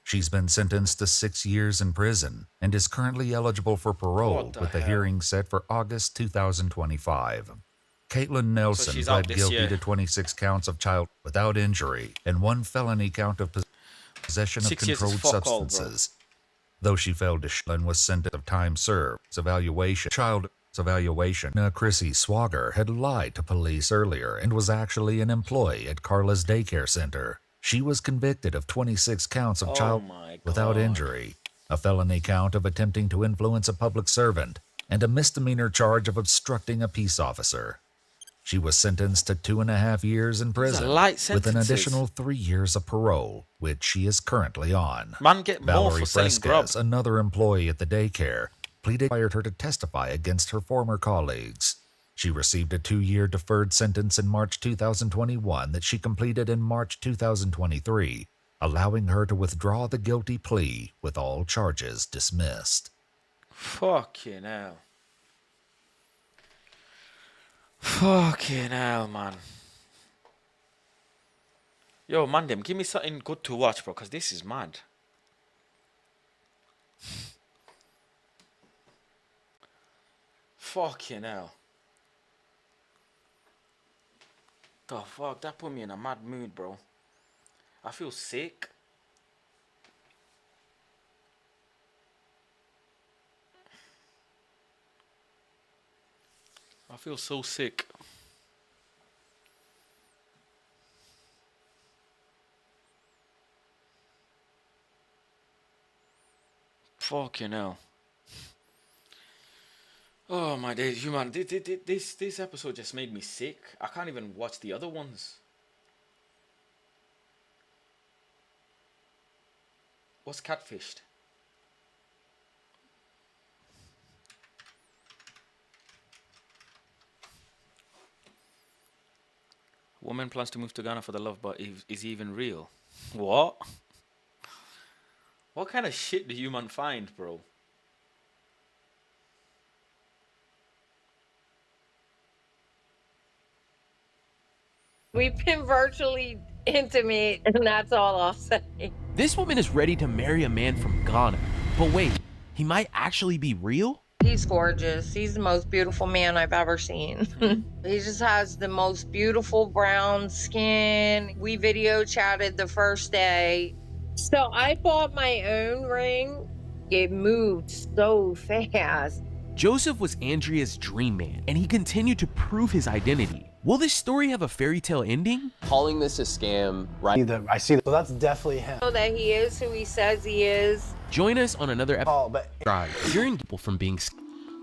She's been sentenced to 6 years in prison and is currently eligible for parole with the hearing set for August 2025. Caitlin Nelson she's out pled this guilty year. to 26 counts of child without injury and one felony count of possession of 6 years is controlled fuck all, bro. substances. Though she failed to and was sentenced of time served, child evaluation. Chrissy Swager had lied to police earlier and was actually an employee at Carla's daycare center. She was convicted of 26 counts of child without injury, a felony count of attempting to influence a public servant, and a misdemeanor charge of obstructing a peace officer. She was sentenced to 2.5 years in prison light with an sentences. additional 3 years of parole, which she is currently on. Man get more Valerie for selling grub. Fresquez, another employee at the daycare, required her to testify against her former colleagues. She received a 2-year deferred sentence in March 2021 that she completed in March 2023, allowing her to withdraw the guilty plea with all charges dismissed. Fucking hell. Fucking hell, man. Yo, Mandem, give me something good to watch, bro, because this is mad. Fucking hell. The fuck? That put me in a mad mood, bro. I feel sick. I feel so sick. Fucking hell. Oh my days, you man, this episode just made me sick. I can't even watch the other ones. What's Catfished? Woman plans to move to Ghana for the love, but is he even real? What? What kind of shit do you man find, bro? We've been virtually intimate, and that's all I'll say. This woman is ready to marry a man from Ghana. But wait, he might actually be real? He's gorgeous. He's the most beautiful man I've ever seen. He just has the most beautiful brown skin. We video chatted the first day. So I bought my own ring. It moved so fast. Joseph was Andrea's dream man, and he continued to prove his identity. Will this story have a fairy tale ending? Calling this a scam, right? I see that. So that's definitely him. Know that he is who he says he is. Join us on another episode. Hearing people from being.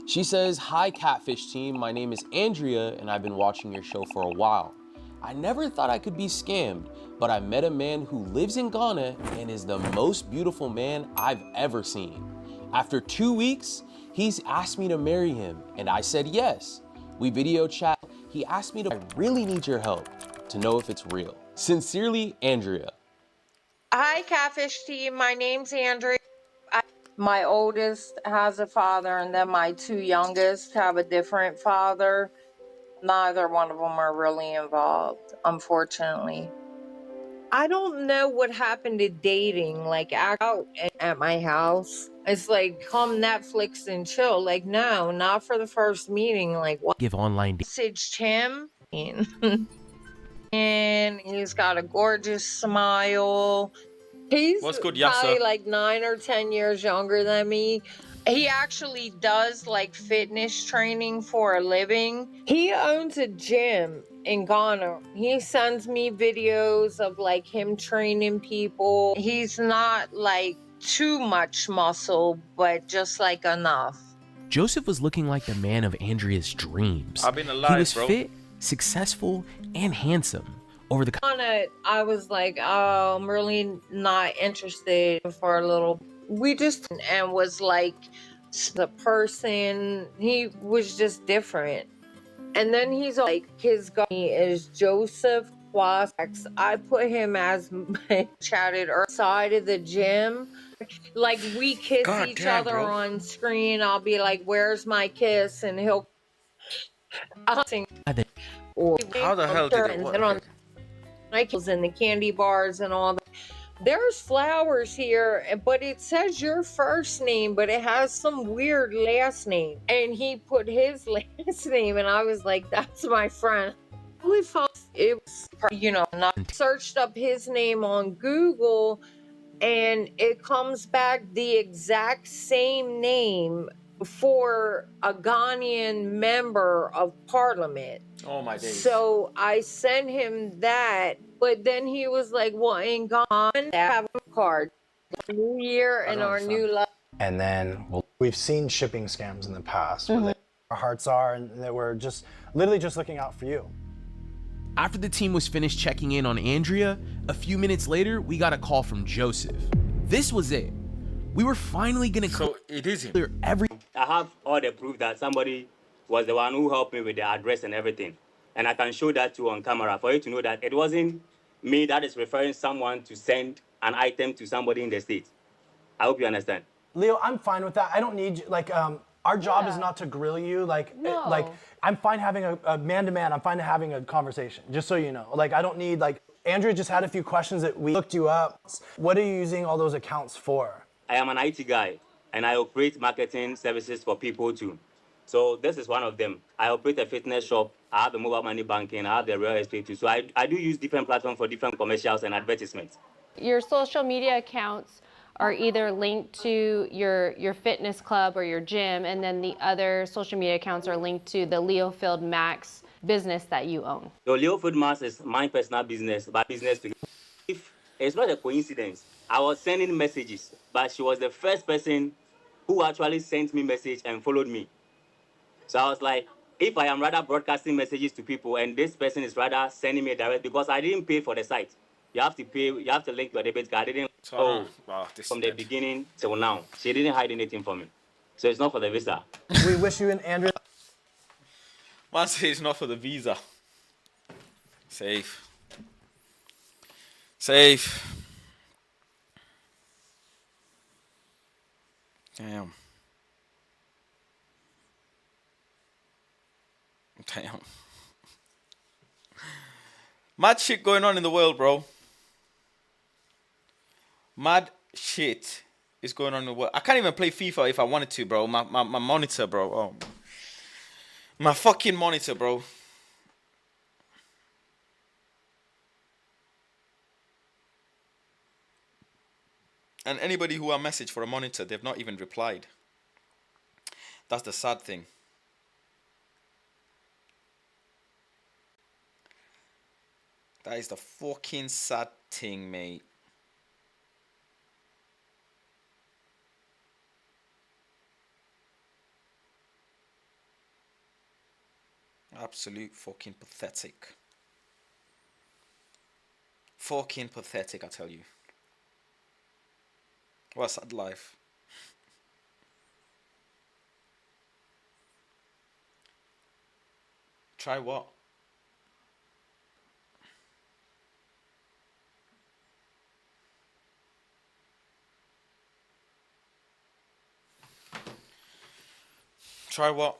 She says, "Hi, Catfish team. My name is Andrea, and I've been watching your show for a while. I never thought I could be scammed, but I met a man who lives in Ghana and is the most beautiful man I've ever seen. After 2 weeks, he's asked me to marry him, and I said yes. We video chat. He asked me to, I really need your help to know if it's real. Sincerely, Andrea." Hi, Catfish team. My name's Andrea. My oldest has a father, and then my two youngest have a different father. Neither one of them are really involved, unfortunately. I don't know what happened to dating, like out at my house. It's like, come Netflix and chill. Like, no, not for the first meeting. Like, what? Give online. Messaged him. And he's got a gorgeous smile. He's What's good, probably Yasser? like 9 or 10 years younger than me. He actually does like fitness training for a living. He owns a gym in Ghana. He sends me videos of like him training people. He's not like too much muscle, but just like enough. Joseph was looking like the man of Andrea's dreams. I've been He alive, was bro. fit, successful, and handsome. Over the I was like, oh, I'm really not interested for a little. We just, and was like, the person, he was just different. And then he's like, his guy is Joseph Quasex. I put him as my chatted side of the gym. Like, we kiss God each damn, other bro. on screen. I'll be like, where's my kiss? And he'll sing. Or How the hell did it and work? then on Nikes and the candy bars and all that. There's flowers here, but it says your first name, but it has some weird last name. And he put his last name, and I was like, that's my friend. It was, not searched up his name on Google, and it comes back the exact same name for a Ghanaian member of parliament. Oh my days. So I sent him that, but then he was like, well, in Ghana, I have a card. New year and our new life. And then we've seen shipping scams in the past where our hearts are and that we're just literally just looking out for you. After the team was finished checking in on Andrea, a few minutes later, we got a call from Joseph. This was it. We were finally gonna it is him. clear every. I have all the proof that somebody was the one who helped me with the address and everything. And I can show that to you on camera for you to know that it wasn't me that is referring someone to send an item to somebody in the States. I hope you understand. Leo, I'm fine with that. I don't need our job is not to grill you. Like I'm fine having a man-to-man. I'm fine having a conversation, just so you know. Like, I don't need, Andrea just had a few questions that we looked you up. What are you using all those accounts for? I am an IT guy, and I operate marketing services for people too. So this is one of them. I operate a fitness shop. I have the mobile money banking. I have the real estate too. So I do use different platforms for different commercials and advertisements. Your social media accounts are either linked to your fitness club or your gym, and then the other social media accounts are linked to the Leofield Max business that you own. So Leofield Max is my personal business, but business to. If it's not a coincidence, I was sending messages, but she was the first person who actually sent me message and followed me. So I was like, if I am rather broadcasting messages to people and this person is rather sending me a direct, because I didn't pay for the site. You have to pay, you have to link your debit card. I didn't from the beginning till now. She didn't hide anything for me. So it's not for the visa. We wish you and Andrea. Man says it's not for the visa. Safe. Damn. Mad shit going on in the world, bro. Mad shit is going on in the world. I can't even play FIFA if I wanted to, bro. My monitor, bro. Oh. My fucking monitor, bro. And anybody who I messaged for a monitor, they've not even replied. That's the sad thing. That is the fucking sad thing, mate. Absolute fucking pathetic. Fucking pathetic, I tell you. What a sad life. Try what? Try what?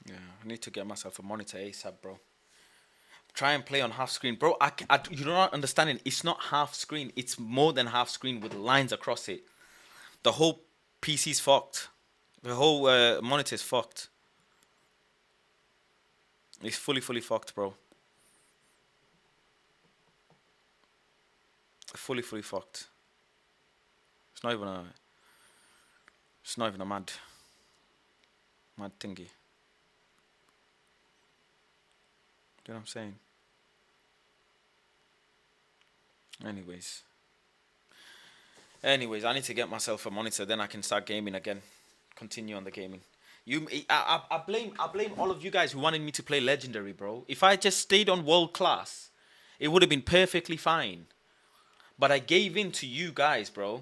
Yeah, I need to get myself a monitor ASAP, bro. Try and play on half screen, bro. You're not understanding. It's not half screen. It's more than half screen with lines across it. The whole PC's fucked. The whole monitor is fucked. It's fully fucked, bro. Fully fucked. It's not even a mad thingy. You know what I'm saying? Anyways, I need to get myself a monitor, then I can start gaming again. Continue on the gaming. I blame all of you guys who wanted me to play Legendary, bro. If I just stayed on World Class, it would have been perfectly fine. But I gave in to you guys, bro.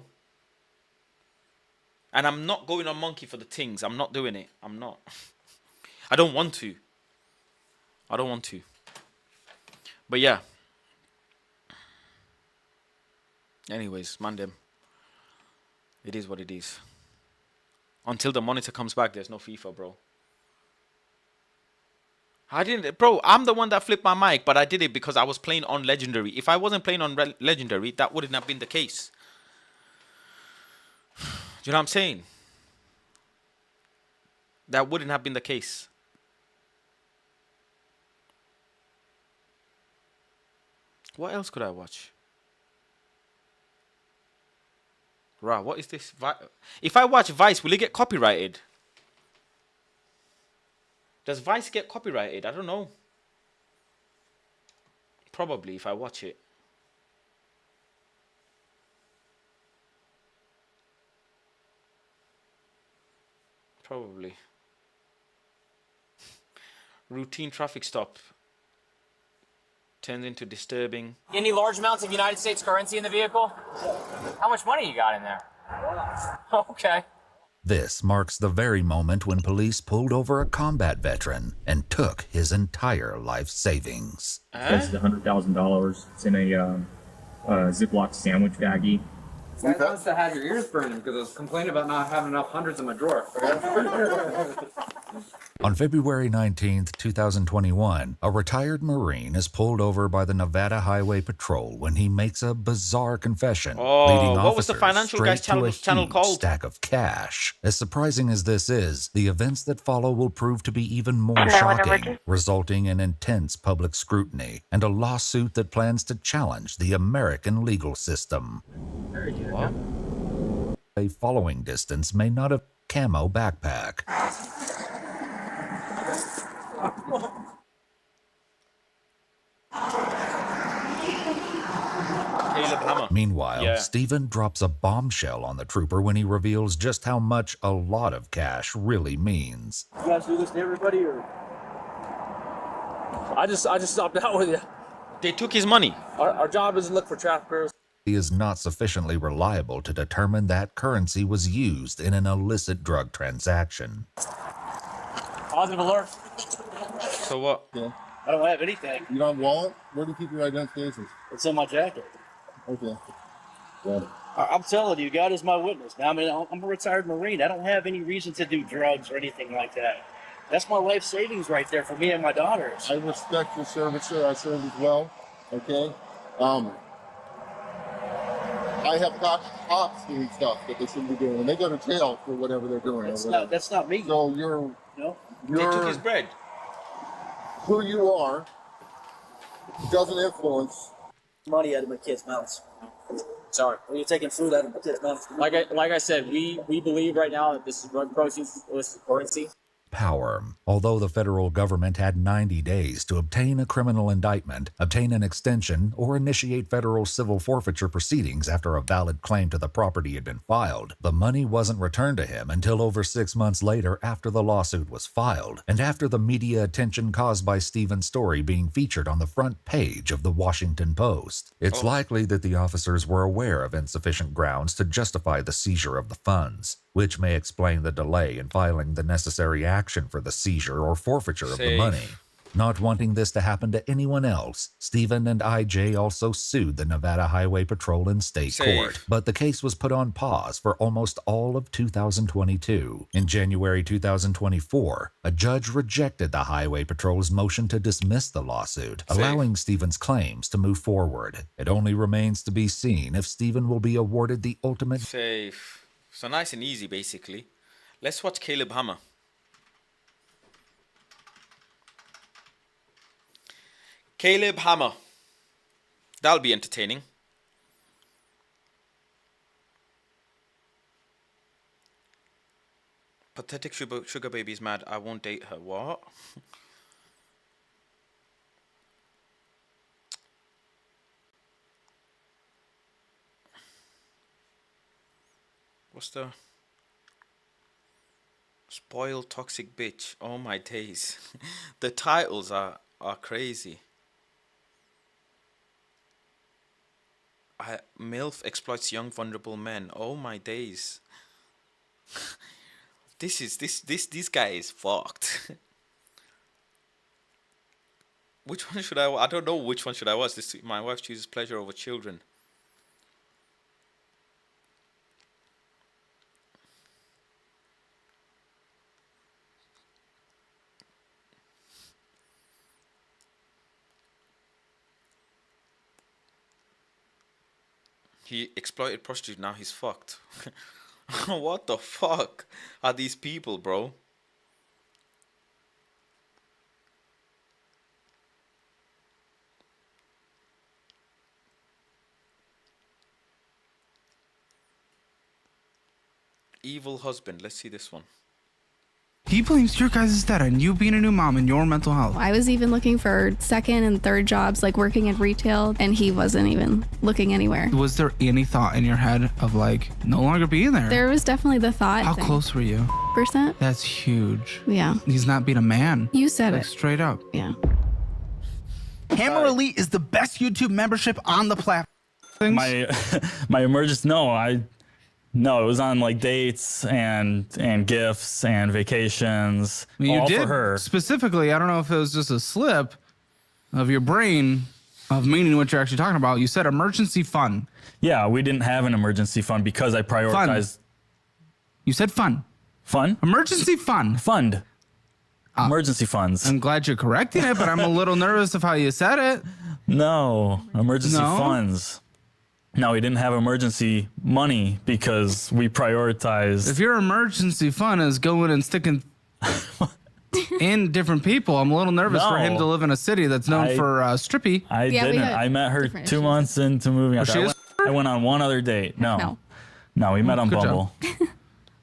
And I'm not going on Monkey for the things. I'm not doing it. I'm not. I don't want to. But yeah. Anyways, mandem. It is what it is. Until the monitor comes back, there's no FIFA, bro. I'm the one that flipped my mic, but I did it because I was playing on Legendary. If I wasn't playing on Legendary, that wouldn't have been the case. Do you know what I'm saying? That wouldn't have been the case. What else could I watch? Right, what is this? If I watch Vice, will it get copyrighted? Does Vice get copyrighted? I don't know. Probably if I watch it. Probably. Routine traffic stop turns into disturbing. Any large amounts of United States currency in the vehicle? How much money you got in there? Okay. This marks the very moment when police pulled over a combat veteran and took his entire life savings. That's $100,000. It's in a Ziploc sandwich baggie. I must have had your ears burning because I was complaining about not having enough hundreds in my drawer. On February 19th, 2021, a retired Marine is pulled over by the Nevada Highway Patrol when he makes a bizarre confession, leading what was the officers financial straight guy's to a channel huge called? stack of cash. As surprising as this is, the events that follow will prove to be even more Hello, shocking, resulting in intense public scrutiny and a lawsuit that plans to challenge the American legal system. What? A following distance may not have camo backpack. Caleb Hammer. Meanwhile, Yeah. Stephen drops a bombshell on the trooper when he reveals just how much a lot of cash really means. You guys do this to everybody, or? I just stopped out with you. They took his money. Our job is to look for traffickers. He is not sufficiently reliable to determine that currency was used in an illicit drug transaction. Positive alert. So what? I don't have anything. You don't have a wallet? Where do you keep your identifications? It's in my jacket. Okay. Yeah. I'm telling you, God is my witness. I mean, I'm a retired Marine. I don't have any reason to do drugs or anything like that. That's my life savings right there for me and my daughters. I respect your service, sir. I served as well. Okay. I have caught cops doing stuff that they shouldn't be doing, and they go to jail for whatever they're doing. That's not me. So They took his bread. Who you are doesn't influence Money out of my kids' mouths. Sorry, you're taking food out of my kids' mouths. Like I said, we believe right now that this is drug proceeds illicit currency. Power. Although the federal government had 90 days to obtain a criminal indictment, obtain an extension, or initiate federal civil forfeiture proceedings after a valid claim to the property had been filed, the money wasn't returned to him until over 6 months later after the lawsuit was filed, and after the media attention caused by Stephen's story being featured on the front page of the Washington Post. It's likely that the officers were aware of insufficient grounds to justify the seizure of the funds, which may explain the delay in filing the necessary action for the seizure or forfeiture of the money. Not wanting this to happen to anyone else, Stephen and IJ also sued the Nevada Highway Patrol in state court, but the case was put on pause for almost all of 2022. In January 2024, a judge rejected the Highway Patrol's motion to dismiss the lawsuit, allowing Stephen's claims to move forward. It only remains to be seen if Stephen will be awarded the ultimate... Safe. So nice and easy, basically. Let's watch Caleb Hammer. Caleb Hammer. That'll be entertaining. Pathetic sugar baby's mad. I won't date her. What? What's the spoiled toxic bitch? Oh my days. The titles are crazy. MILF exploits young vulnerable men. Oh my days. This guy is fucked. Which one should I don't know which one should I watch. My wife chooses pleasure over children. He exploited prostitute, now he's fucked. What the fuck are these people, bro? Evil husband, let's see this one. He blames your guys' dad on you being a new mom and your mental health. I was even looking for second and third jobs, like working in retail, and he wasn't even looking anywhere. Was there any thought in your head of like no longer being there? There was definitely the thought. How close were you? %? That's huge. Yeah. He's not being a man. You said like, it. Straight up. Yeah. Hammer Elite is the best YouTube membership on the platform. My emergency, no, it was on like dates and gifts and vacations. I mean, you all did for her. Specifically, I don't know if it was just a slip of your brain of meaning what you're actually talking about. You said emergency fund. Yeah, we didn't have an emergency fund because I prioritized. Fun. You said fun. Fun? Emergency fund. Fund. Emergency funds. I'm glad you're correcting it, but I'm a little nervous of how you said it. No, emergency funds. No, we didn't have emergency money because we prioritized. If your emergency fund is going and sticking in different people, I'm a little nervous for him to live in a city that's known for strippy. I didn't. I met her 2 months into moving out. I went on one other date. No, we met on Bumble.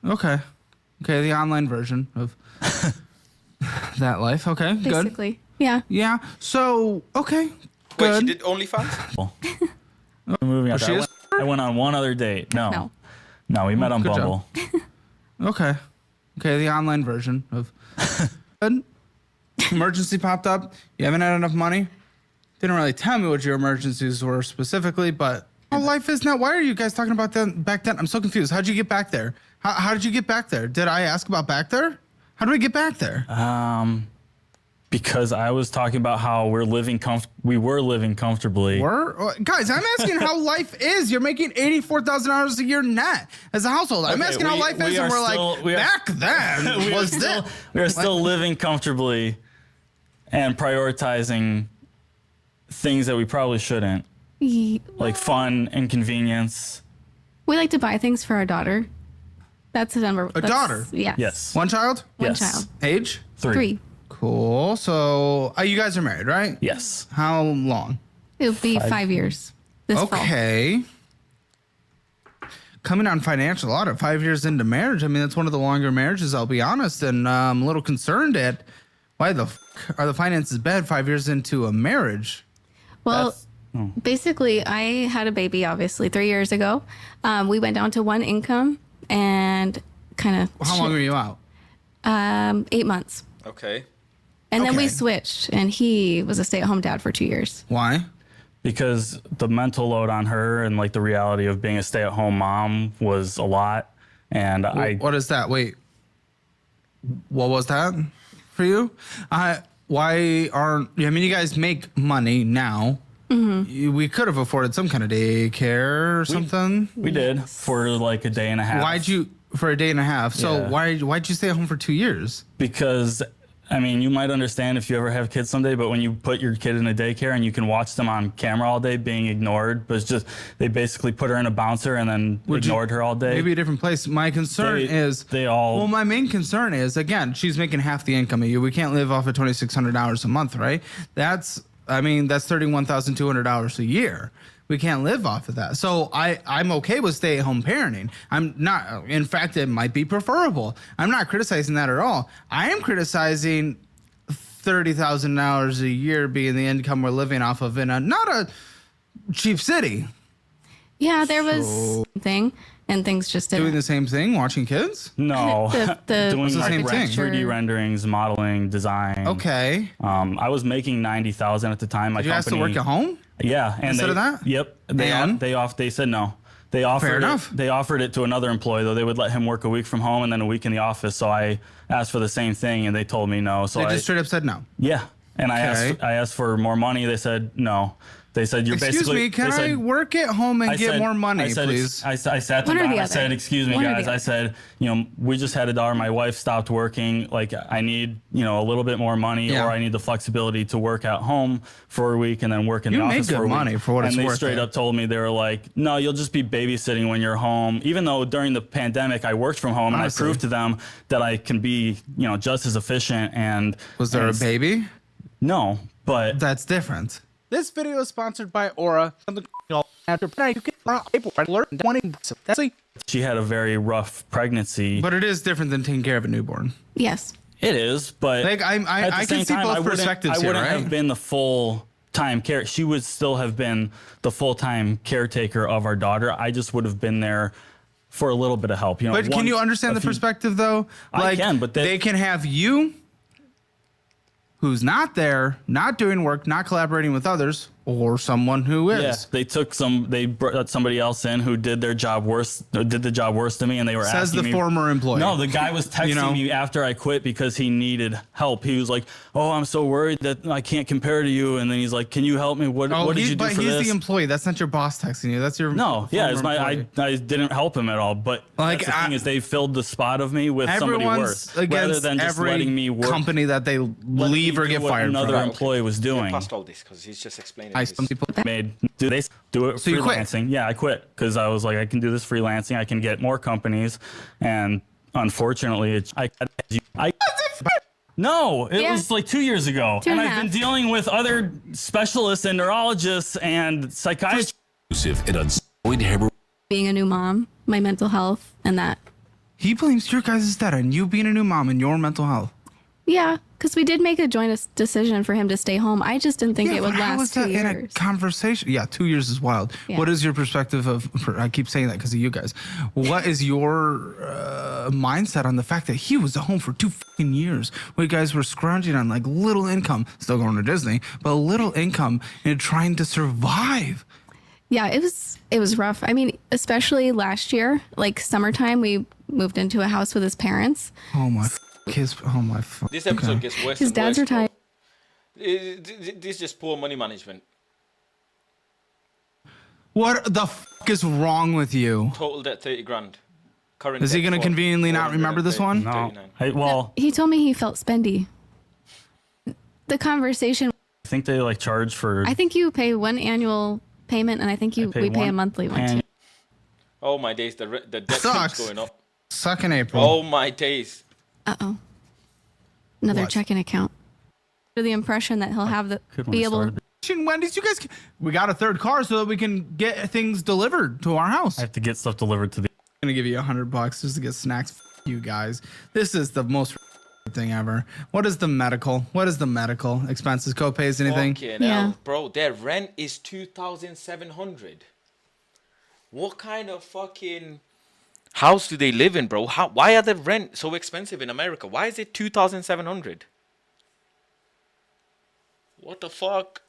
Okay, the online version of that life. Okay, Basically, good. Yeah. So, okay, good. Wait, she did OnlyFans? Moving out. I went on one other date. No, we met on Good Bumble. Okay, the online version of good. Emergency popped up. You haven't had enough money. Didn't really tell me what your emergencies were specifically, but life is now. Why are you guys talking about that back then? I'm so confused. How'd you get back there? How did you get back there? Did I ask about back there? How do we get back there? Because I was talking about how we were living comfortably. Guys, I'm asking how life is. You're making $84,000 a year net as a household. I'm asking how life is, and back then we are still living comfortably and prioritizing things that we probably shouldn't, like fun and convenience. We like to buy things for our daughter. That's the number. A daughter? Yes. Yes. One child? One child. Age? 3. Cool. So you guys are married, right? Yes. How long? It'll be 5 years. This fall. Okay. Coming on financial audit, 5 years into marriage. I mean, that's one of the longer marriages, I'll be honest. And I'm a little concerned at why the are the finances bad 5 years into a marriage? Well, basically, I had a baby, obviously, 3 years ago. We went down to one income and kind of. How long were you out? 8 months. Okay. And then we switched, and he was a stay-at-home dad for 2 years. Why? Because the mental load on her and like the reality of being a stay-at-home mom was a lot. And What is that? Wait. What was that for you? Why aren't... I mean, you guys make money now. Mm-hmm. We could have afforded some kind of daycare or something. We did for like a day and a half. For a day and a half. So why'd you stay at home for 2 years? Because... I mean, you might understand if you ever have kids someday, but when you put your kid in a daycare and you can watch them on camera all day being ignored, but it's just, they basically put her in a bouncer and then ignored her all day. Maybe a different place. My concern is... Well, my main concern is, again, she's making half the income of you. We can't live off of $2,600 a month, right? That's $31,200 a year. We can't live off of that. So I'm okay with stay-at-home parenting. I'm not. In fact, it might be preferable. I'm not criticizing that at all. I am criticizing $30,000 a year being the income we're living off of in not a cheap city. Yeah, there was thing, and things just didn't. Doing the same thing, watching kids? No, doing the same thing. 3D renderings, modeling, design. Okay. I was making $90,000 at the time. My Did you guys company, still work at home? Yeah, and Instead of that? Yep. They said no. They offered Fair enough. They offered it to another employee though. They would let him work a week from home and then a week in the office. So I asked for the same thing and they told me no. So They just straight up said no. Yeah, and I asked for more money. They said no. They said you're Excuse basically. me, can I work at home and get more money, please? I sat them down. I said, excuse me, guys. I said, we just had a daughter. My wife stopped working. Like, I need, a little bit more money, or I need the flexibility to work at home for a week and then work in the office for a week. You make good money for what it's worth. And they straight up told me, they were like, no, you'll just be babysitting when you're home. Even though during the pandemic I worked from home, and I proved to them that I can be, just as efficient. And was there a baby? No, but that's different. This video is sponsored by Aura. She had a very rough pregnancy. But it is different than taking care of a newborn. Yes. It is, but like I can see both perspectives here, I wouldn't right? have been the full-time care. She would still have been the full-time caretaker of our daughter. I just would have been there for a little bit of help. But can you understand the perspective though? I can, but they can have you who's not there, not doing work, not collaborating with others, or someone who is. Yeah, they brought somebody else in who did the job worse than me, and they were asking me. Says the former employee. No, the guy was texting me after I quit because he needed help. He was like, "Oh, I'm so worried that I can't compare to you," and then he's like, "Can you help me? What did you do for this?" But he's the employee. That's not your boss texting you. That's your it's I didn't help him at all. But that's the thing is, they filled the spot of me with somebody worse, rather than just letting me work. Company that they leave or get fired from. Another employee was doing. Past all this because he's just explaining. Some people do it so you quit? freelancing. Yeah, I quit because I was like, I can do this freelancing. I can get more companies, and unfortunately, no, it was like 2 years ago, and I've been dealing with other specialists and neurologists and psychiatrists. Being a new mom, my mental health, and that. He blames your guys' dad on you being a new mom and your mental health. Yeah, because we did make a joint decision for him to stay home. I just didn't think it would last 2 years. In a conversation? Yeah, 2 years is wild. Yeah. What is your perspective of? I keep saying that because of you guys. What is your mindset on the fact that he was at home for 2 fucking years? We guys were scrounging on like little income, still going to Disney, but little income and trying to survive. Yeah, it was rough. I mean, especially last year, like summertime, we moved into a house with his parents. Oh my. Oh my. This episode gets worse. His dad's retired. This is just poor money management. What the fuck is wrong with you? Total debt 30 grand. Current Is he debt gonna conveniently not remember this one? No. Hey, well, He told me he felt spendy. The conversation. I think they like charge for. I think you pay one annual payment, and I think we pay a monthly one too. Oh my days, the debt keeps Sucks. going up. Suck in April. Oh my days. Uh-oh. Another What? checking account. For the impression that he'll have the be able. Wendy's, you guys, we got a third car so that we can get things delivered to our house. I have to get stuff delivered to the. I'm gonna give you $100 just to get snacks. F- you guys, this is the most thing ever. What is the medical? What is the medical expenses? Co-pays? Anything? Fucking hell, bro, their rent is 2,700. What kind of fucking house do they live in, bro? Why are the rent so expensive in America? Why is it 2,700? What the fuck?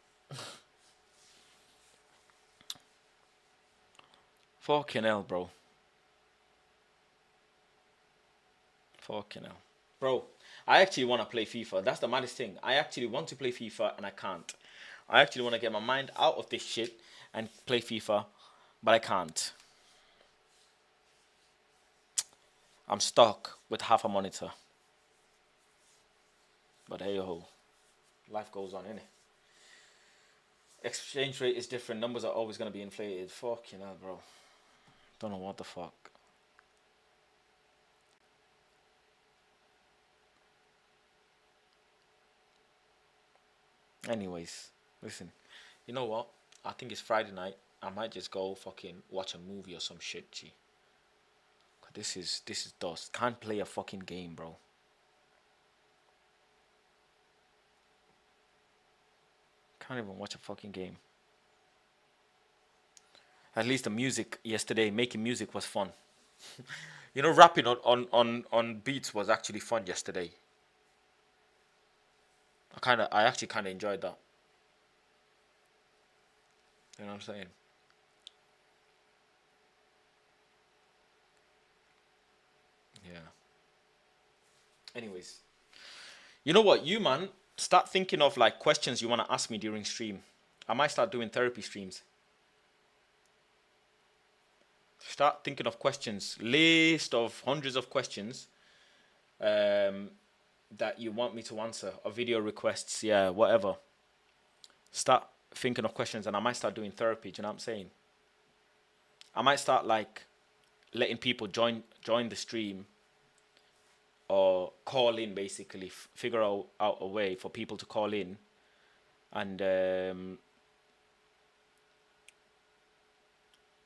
Fucking hell, bro. Fucking hell. Bro, I actually want to play FIFA. That's the maddest thing. I actually want to play FIFA and I can't. I actually want to get my mind out of this shit and play FIFA, but I can't. I'm stuck with half a monitor. But hey ho, life goes on, innit? Exchange rate is different. Numbers are always going to be inflated. Fucking hell, bro. Don't know what the fuck. Anyways, listen. You know what? I think it's Friday night. I might just go fucking watch a movie or some shit, G. This is dust. Can't play a fucking game, bro. Can't even watch a fucking game. At least the music yesterday, making music was fun. You know, rapping on beats was actually fun yesterday. I actually kind of enjoyed that. You know what I'm saying? Yeah. Anyways, you know what, you man, start thinking of like questions you want to ask me during stream. I might start doing therapy streams. Start thinking of questions, list of hundreds of questions that you want me to answer, or video requests, yeah, whatever. Start thinking of questions and I might start doing therapy, do you know what I'm saying? I might start like letting people join the stream or call in, basically figure out a way for people to call in and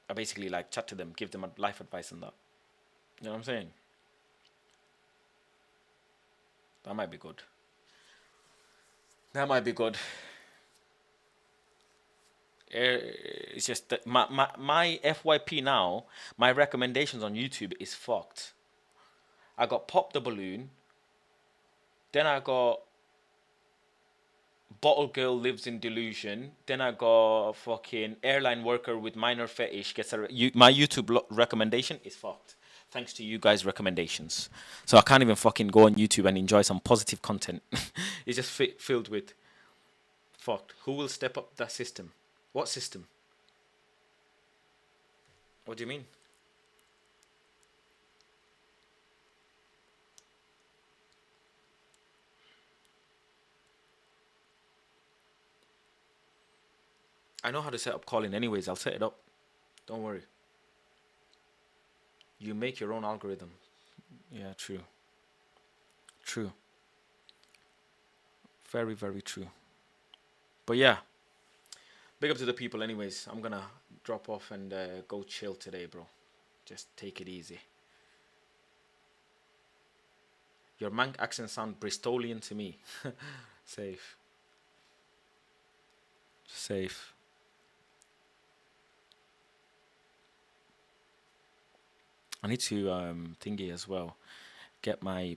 I basically like chat to them, give them life advice and that. You know what I'm saying? That might be good. That might be good. It's just that my FYP now, my recommendations on YouTube is fucked. I got Pop the Balloon. Then I got Bottle Girl Lives in Delusion. Then I got fucking Airline Worker with Minor Fetish gets my YouTube recommendation is fucked. Thanks to you guys' recommendations. So I can't even fucking go on YouTube and enjoy some positive content. It's just filled with fucked. Who will step up that system? What system? What do you mean? I know how to set up calling anyways. I'll set it up. Don't worry. You make your own algorithm. Yeah, true. True. Very, very true. But yeah. Big up to the people anyways. I'm gonna drop off and go chill today, bro. Just take it easy. Your Manc accent sound Bristolian to me. Safe. Safe. I need to thingy as well. Get my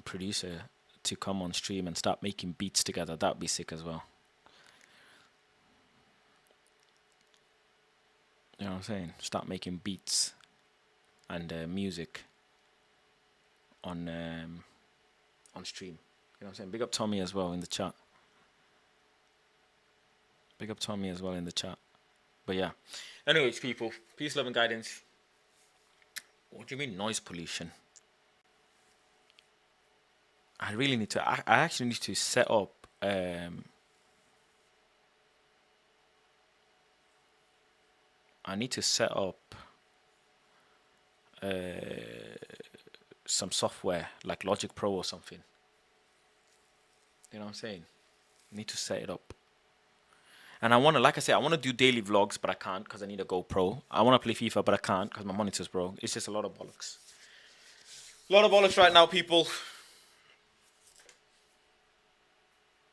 producer to come on stream and start making beats together. That'd be sick as well. You know what I'm saying? Start making beats and music on stream. You know what I'm saying? Big up Tommy as well in the chat. Big up Tommy as well in the chat. But yeah. Anyways, people, peace, love, and guidance. What do you mean noise pollution? I really need to. I actually need to set up. I need to set up some software like Logic Pro or something. You know what I'm saying? I need to set it up. And I want to, like I said, I want to do daily vlogs, but I can't because I need a GoPro. I want to play FIFA, but I can't because my monitor's broke. It's just a lot of bollocks. A lot of bollocks right now, people.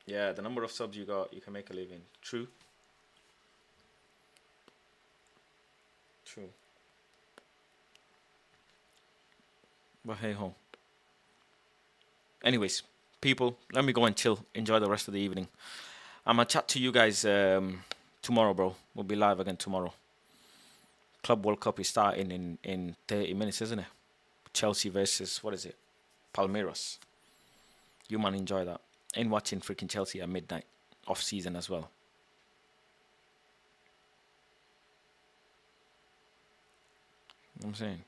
Yeah, the number of subs you got, you can make a living. True. True. But hey ho. Anyways, people, let me go and chill. Enjoy the rest of the evening. I'm gonna chat to you guys tomorrow, bro. We'll be live again tomorrow. Club World Cup is starting in 30 minutes, isn't it? Chelsea versus, what is it? Palmeiras. You man enjoy that. And watching freaking Chelsea at midnight. Off season as well. You know what I'm saying?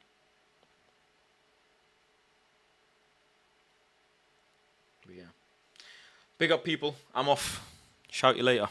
But yeah. Big up, people. I'm off. Shout you later.